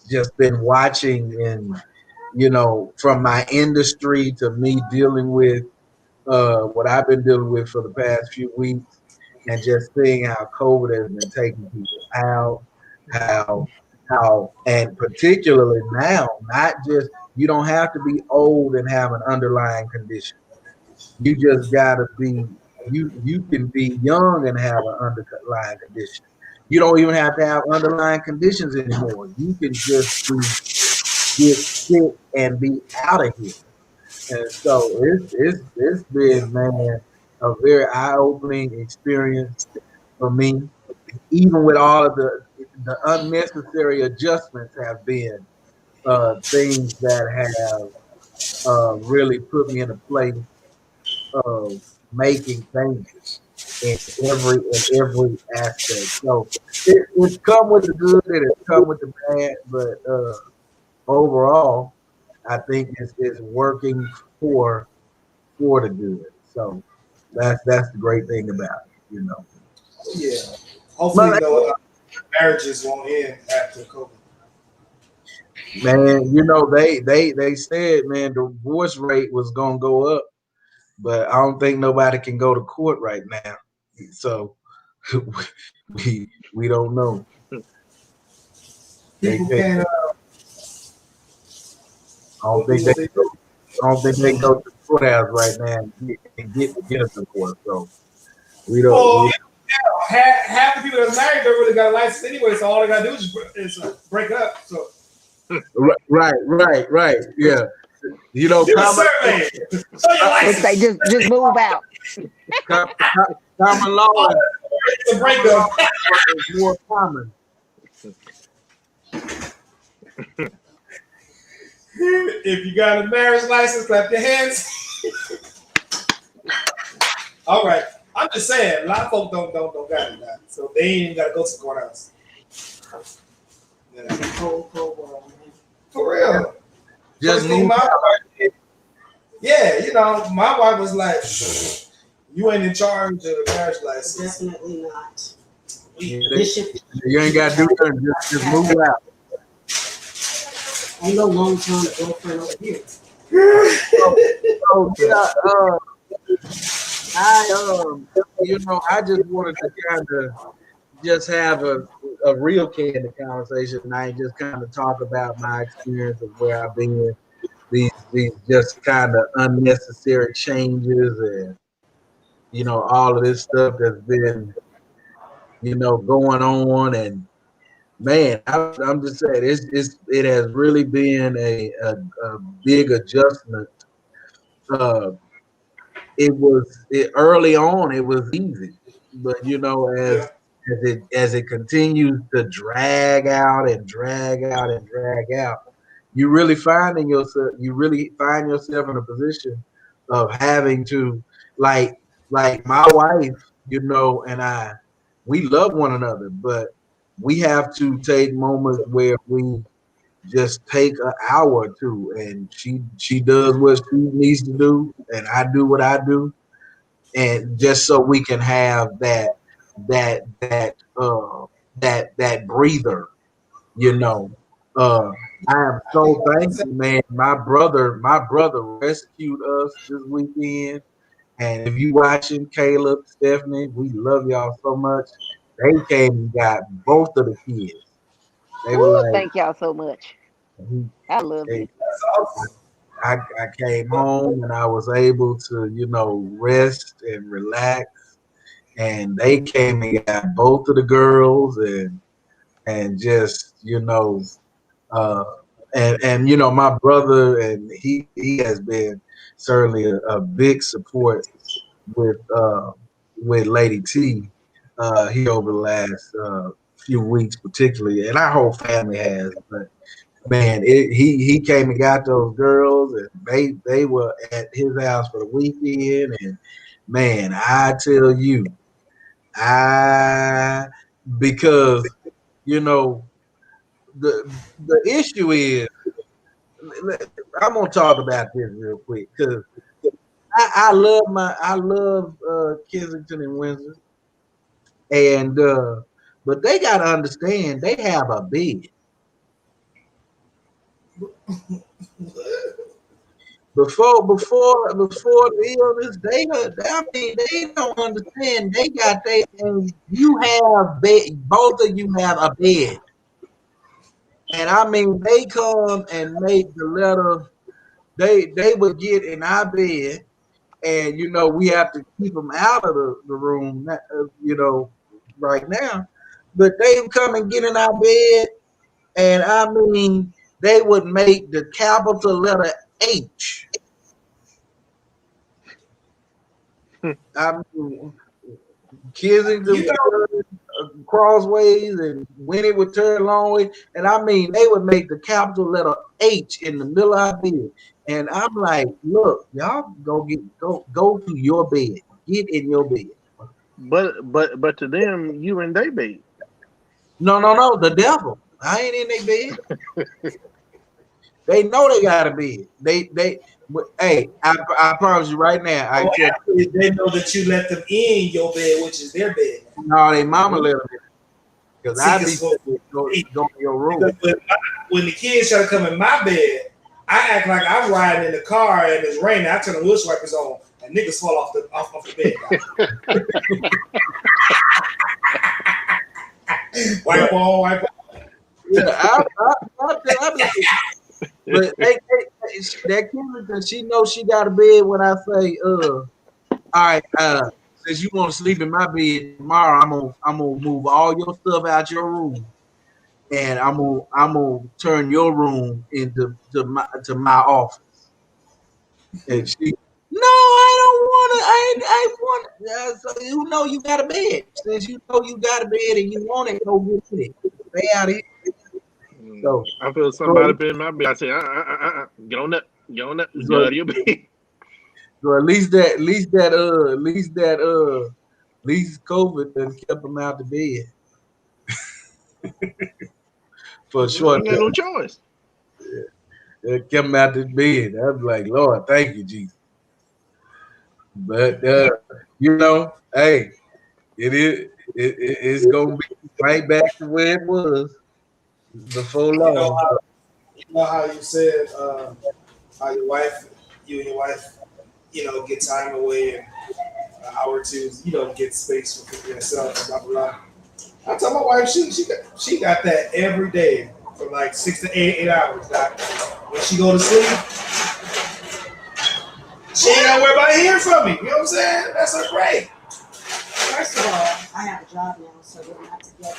just been watching, and from my industry to me dealing with what I've been dealing with for the past few weeks, and just seeing how COVID has been taking people out, and particularly now, not just, you don't have to be old and have an underlying condition. You just gotta be, you can be young and have an underlying condition. You don't even have to have underlying conditions anymore. You can just get sick and be out of here. And so it's been, man, a very eye opening experience for me. Even with all of the unnecessary adjustments have been things that have really put me in a place of making changes in every aspect. So it's come with the good and it's come with the bad, but overall, I think it's working for for the good. So that's the great thing about it. Yeah. Hopefully, But though, marriages won't end after COVID. man, they said, man, the divorce rate was gonna go up, but I don't think nobody can go to court right now. So we don't know. They People can't. can't. I don't What do think you they. say? I don't think they can go to the courthouse right now and get a divorce. So we don't. Well, We, half the people that's married don't really got a license anyway, so all they gotta do is break up. So right. Yeah. do a Common survey. Show your Let's say license. just move out. com, common law All it's a breakup. is more common. If you got a marriage license, clap your hands. All right. I'm just saying, a lot of folks don't got it now, so they ain't even gotta go to the courthouse. Yeah. Cold world, man. For real. Just First thing move. my wife did, yeah, my wife was like, "You ain't in charge of the marriage license." Definitely not. Yeah, This should you ain't got to do nothing. Just move out. ain't no long-term girlfriend over here. So I just wanted to kind of just have a real candid conversation tonight. Just kind of talk about my experience of where I've been. These just kind of unnecessary changes and all of this stuff that's been going on. And man, I'm just saying it has really been a big adjustment. uh early on it was easy, but Yeah. as it continues to drag out and drag out and drag out, you really find yourself in a position of having to, like my wife, and we love one another, but we have to take moments where we just take an hour or two, and she does what she needs to do and I do what I do, and just so we can have that that uh that breather, you know. I am so thankful, man. My brother rescued us this weekend. And if you watching, Caleb, Stephanie, we love y'all so much. They came and got both of the kids. They were Ooh, like, thank y'all so much. I love hey, you. That's awesome. I came home and I was able to, rest and relax. And they came and got both of the girls, and just, uh, and my brother, and he has been certainly a big support with uh, with Lady T here over the last few weeks, particularly, and our whole family has. But man, he came and got those girls, and they were at his house for the weekend, and man, I tell you, I because the issue is, I'm gonna talk about this real quick because I love Kensington and Windsor, and but they gotta understand they have a bed. Before the illness, I mean, they don't understand. They got they and you have bed, both of you have a bed, and I mean they come and make the letter. They would get in our bed, and we have to keep them out of the room, right now. But they would come and get in our bed, and I mean they would make the capital letter H. I mean, Kensington You would know, turn crossways, and Winnie would turn long way, and I mean they would make the capital letter H in the middle of our bed, And I'm like, look, y'all go to your bed. Get in your bed. But to them, you and they bed. No, the devil. I ain't in their bed. They know they got a bed. Hey, I promise you right now. I Oh, tell actually, they know that you let them in your bed, which is their bed. no, they mama let them in. Because See, I be 'cause go in your room. because when the kids try to come in my bed, I act like I'm riding in the car and it's raining. I turn the windshield wipers on and niggas fall off the bed. Wipe on, wipe on. Yeah, I like, but that Kimberly, she knows she got a bed when I say, all right, since you want to sleep in my bed tomorrow, I'm gonna move all your stuff out your room, and I'm gonna turn your room into to my office. And she, no, I don't want to. I want. So you know you got a bed. Since you know you got a bed and you want it, go get it. Stay out of here. So, I feel somebody been in my bed. I say, get on up, get on up, get out of your bed. so at least COVID done kept them out the bed for a You short ain't got time. no choice. It kept them out the bed. I was like, Lord, thank you, Jesus. But hey, it's gonna be right back to where it was before You know long. how you said how you and your wife, get time away and an hour or two, get space for yourself, blah blah blah. I tell my wife she got that every day for like 6 to 8 hours. Doc. When she go to sleep, she ain't gotta worry about hearing from me. You know what I'm saying? That's her great. First of all, I have a job now, so we're not together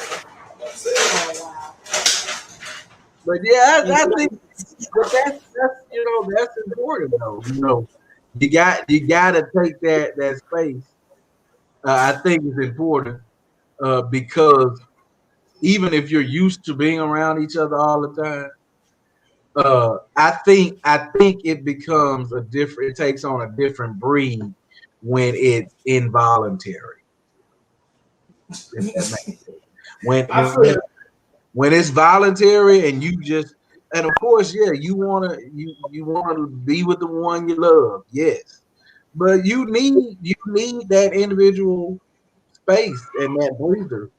That's it. for a while. But yeah, I think but that's important though. You gotta take that space. I think it's important because even if you're used to being around each other all the time, I think it becomes a different. It takes on a different breed when it's involuntary. If that makes sense. When I when feel when it's voluntary and you just and of course, yeah, you wanna be with the one you love, yes, but you need that individual space and that breather,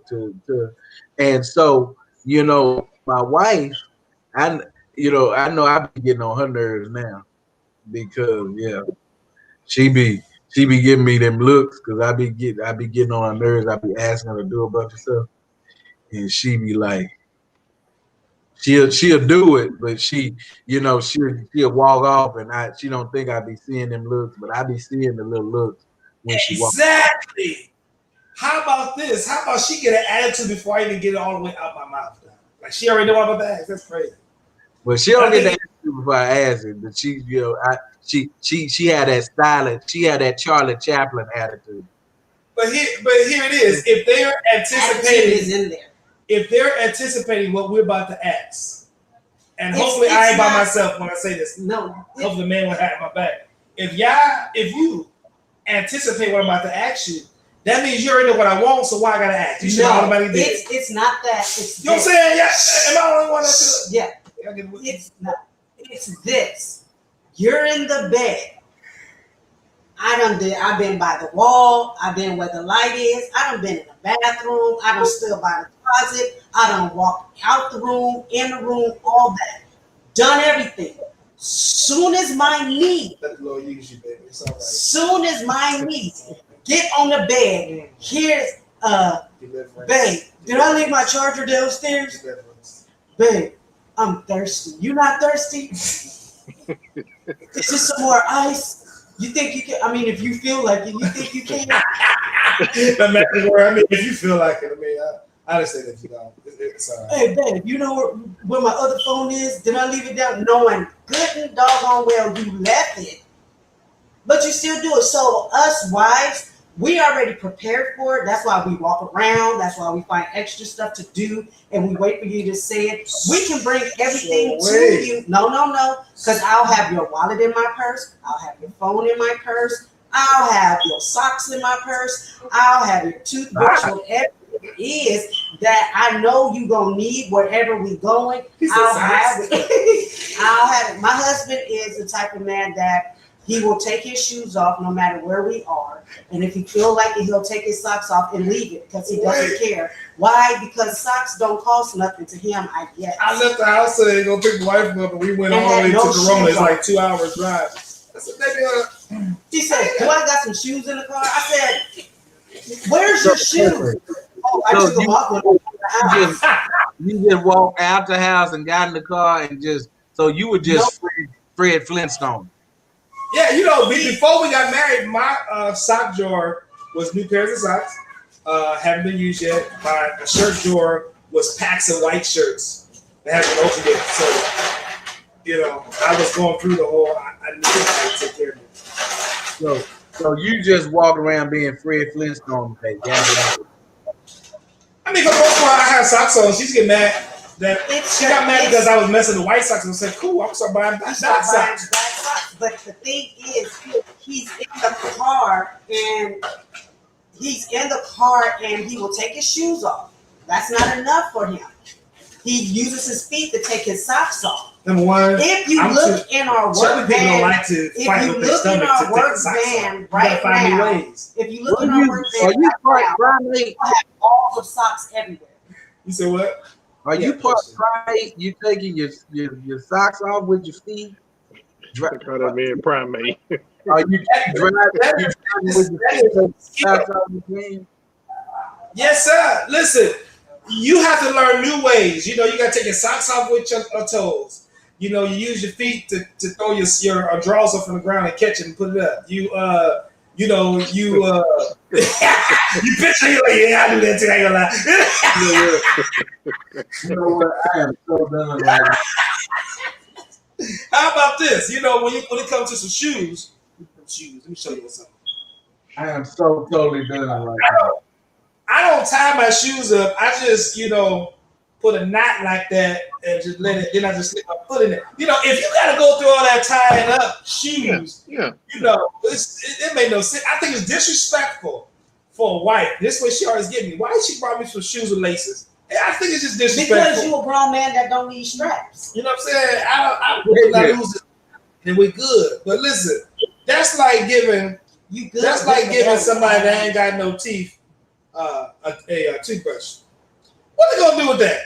to and so my wife, I I know I be getting on her nerves now because she be giving me them looks because I be getting on her nerves. I be asking her to do a bunch of stuff, and she be like, she'll do it, but she'll walk off, and she don't think I be seeing them looks, but I be seeing the little looks when she walks. exactly. How about this? How about she get an attitude before I even get it all the way out my mouth? Doc? Like she already know I'm about to ask. That's crazy. But she don't get that attitude before I ask her. But she had that silent, she had that Charlie Chaplin attitude. But here it is. If they are Attitude is anticipating, in there. if they're anticipating what we're about to ask, and It's- hopefully it's I ain't by not- myself when I say this. No, Hopefully the man will have my back. If you anticipate what I'm about to ask you, that means you already know what I want. So why I gotta ask? You should automatically do it. it's not that. It's You know what I'm this. saying? Yeah. Am I the only one that's Yeah, it's not. It's this. You're in the bed. I've been by the wall. I've been where the light is. I done been in the bathroom. I done stood by the closet. I done walked out the room, in the room, all that. Done everything. Soon as my knee, Let the Lord use you, baby. It's all right. soon as my knees get on the bed, here's Deliverance. babe, did I leave my charger downstairs? Deliverance. Babe, I'm thirsty. You not thirsty? Is this some more ice? You think you can? I mean, if you feel like it, you think you can? No matter where, if you feel like it, I understand if you don't. It's all right. Hey, babe, you know where my other phone is? Did I leave it down? Knowing good and doggone well you left it, but you still do it. So us wives, we already prepared for it. That's why we walk around. That's why we find extra stuff to do, and we wait for you to say it. We can bring everything to you. No, because I'll have your wallet in my purse. I'll have your phone in my purse. I'll have your socks in my purse. I'll have your toothbrush, whatever it is that I know you gonna need wherever we going. I'll have it. I'll have it. My husband is the type of man that he will take his shoes off no matter where we are. And if he feel like it, he'll take his socks off and leave it because he doesn't care. Why? Because socks don't cost nothing to him, I guess. I left the house today to go pick the wife up, and we went all the way to Corona. It's like 2 hours drive. I said, baby, she said, do I got some shoes in the car? I said, where's your shoes? Oh, I took them off when I was in the house. You just walked out the house and got in the car and just, so you were just Fred Flintstone. Yeah, you know, before we got married, my sock drawer was new pairs of socks. Haven't been used yet. My shirt drawer was packs of white shirts that haven't been opened yet. So, you know, I was going through the whole, I knew I to take care of it. So you just walk around being Fred Flintstone today. I mean, for the most part, I have socks on. She's getting mad that she got mad because I was messing the white socks and said, cool, I'm going to start buying black socks. But the thing is, he's in the car and he will take his shoes off. That's not enough for him. He uses his feet to take his socks off. Number one, if you look in our work van, right now, if you look in our work van, we have all the socks everywhere. You said what? Are you part primate? You taking your socks off with your feet? Try that being primate. Are you driving with your socks off the game? Yes, sir. Listen, you have to learn new ways. You know, you got to take your socks off with your toes. You know, you use your feet to throw your drawers up from the ground and catch it and put it up. You picture you like, yeah, I do that too. I ain't gonna lie. You know what? I am so done right now. How about this? You know, when it comes to some shoes, let me show you something. I am so totally done right now. I don't tie my shoes up. I just, put a knot like that and just let it. Then I just slip my foot in it. You know, if you got to go through all that tying up shoes, it made no sense. I think it's disrespectful for a wife. This way she always get me. Why she brought me some shoes with laces? I think it's just disrespectful. Because you a grown man that don't need straps. You know what I'm saying? I'm not losing, and we're good. But listen, that's like giving somebody that ain't got no teeth a toothbrush. What they gonna do with that?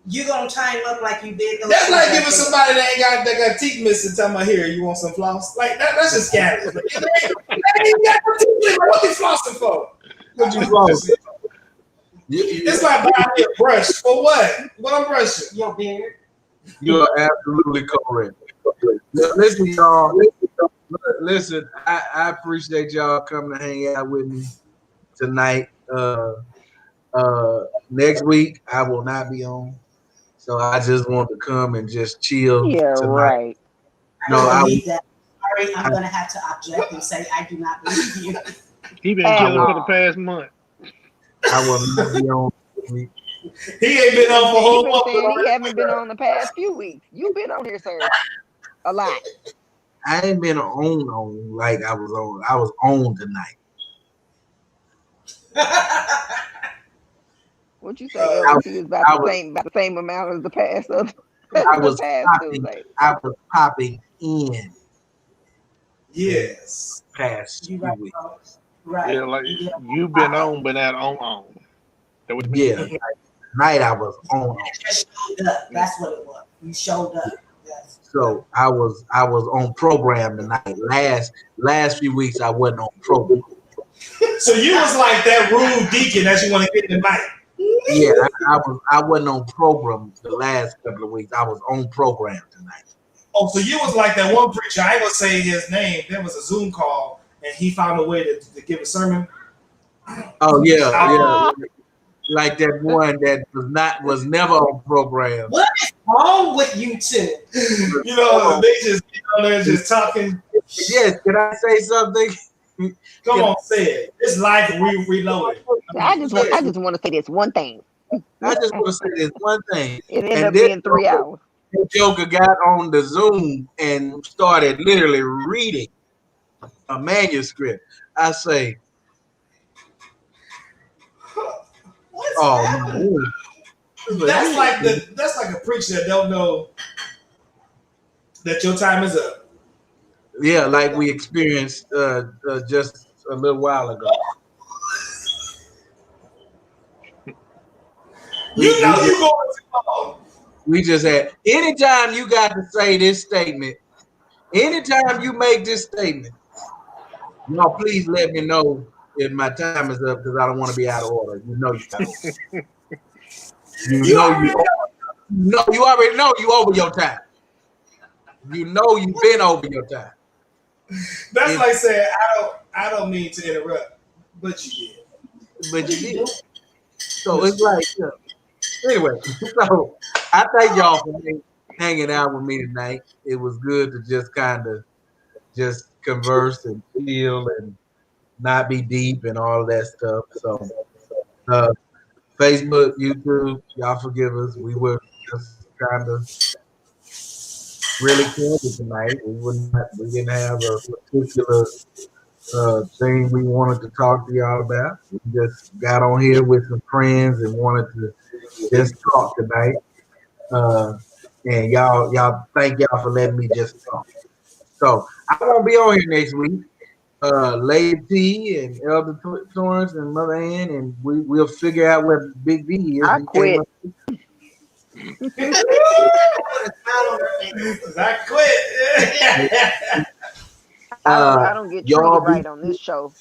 You gonna tie him up like you did. That's like giving somebody that got teeth missing, telling my here, you want some floss? Like that's just scandalous. They ain't got no teeth. What you flossing for? What you flossing? It's like buying me a brush for what? What I'm brushing? Your beard. You are absolutely correct. Listen, y'all. Listen, I appreciate y'all coming to hang out with me tonight. Next week I will not be on, so I just want to come and just chill. Yeah, tonight. right. I believe that. Sorry, I'm going to have to object and say I do not believe you. He been chilling for the past month. I will not be on this week. He ain't been on for a whole month. He haven't been on the past few weeks. You've been on here, sir, a lot. I ain't been on like I was on. I was on tonight. What you say? He was about the same amount as the past. I was popping in. Yes. Past few weeks. Right. Yeah, like you've been on, but not on. That what Yeah. Night I was on. Just showed up. That's what it was. You showed up. Yes. So I was on program tonight. Last few weeks I wasn't on program. So you was like that rude deacon that you want to get in the mic. Yeah, I wasn't on program the last couple of weeks. I was on program tonight. Oh, so you was like that one preacher. I ain't gonna say his name. There was a Zoom call, and he found a way to give a sermon. Oh yeah. Like that one that was never on program. What is wrong with you two? They just they're just talking. Yes, can I say something? Come on, say it. This life reloaded. I just want to say this one thing. I just want to say this one thing. It ended And up this being 3 hours. Joker got on the Zoom and started literally reading a manuscript. I say, What's oh happening? no. That's like a preacher that don't know that your time is up. Yeah, like we experienced just a little while ago. You know you going too long. We just had, anytime you got to say this statement, anytime you make this statement, y'all please let me know if my time is up because I don't want to be out of order. You know you out of order. You already know you over your time. You know you've been over your time. That's like saying I don't mean to interrupt, but you did. But you did. So it's like, anyway, so I thank y'all for hanging out with me tonight. It was good to just kind of just converse and feel and not be deep and all that stuff. So Facebook, YouTube, y'all forgive us. We were just kind of really candid tonight. We didn't have a particular thing we wanted to talk to y'all about. We just got on here with some friends and wanted to just talk tonight. And y'all thank y'all for letting me just talk. So I won't be on here next week. Lady T and Elder Torrance and Mother Ann, and we'll figure out what Big B is. I quit. I quit. I don't get treated right on this show.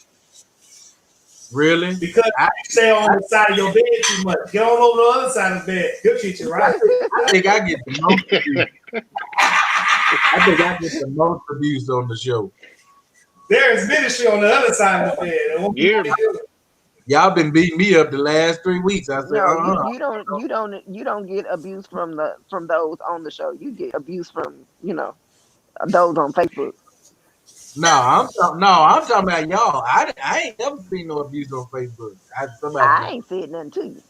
Really? Because you stay on the side of your bed too much. Get on over the other side of the bed. He'll treat you right. I think I get the most abuse. I think I get the most abuse on the show. There is ministry on the other side of the bed. Y'all been beating me up the last 3 weeks. I said, no, you don't get abuse from those on the show. You get abuse from those on Facebook. No, I'm talking about y'all. I ain't never seen no abuse on Facebook. I ain't said nothing to you.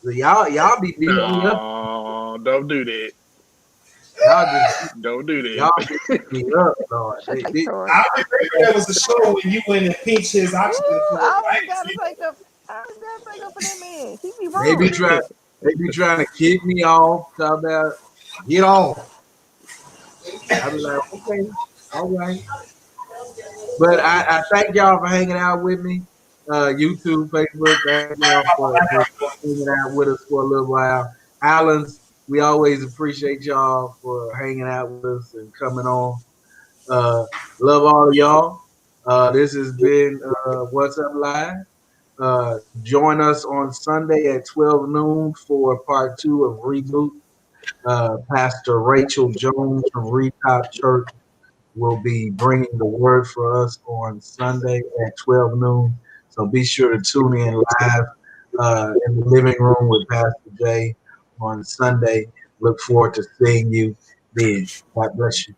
So y'all be beating me up. No, don't do that. Don't do that. Y'all beat me up, Lord. I remember there was a show when you went and pinched his oxygen cord. I gotta take up for that man. He be wrong. They be trying to kick me off. Talk about get off. I be like, okay, all right. But I thank y'all for hanging out with me. YouTube, Facebook, thank y'all for hanging out with us for a little while. Allens, we always appreciate y'all for hanging out with us and coming on. Love all of y'all. This has been What's Up Live. Join us on Sunday at 12 noon for part 2 of Reboot. Pastor Rachel Jones from Retop Church will be bringing the word for us on Sunday at 12 noon. So be sure to tune in live in the living room with Pastor Jay on Sunday. Look forward to seeing you then. God bless you.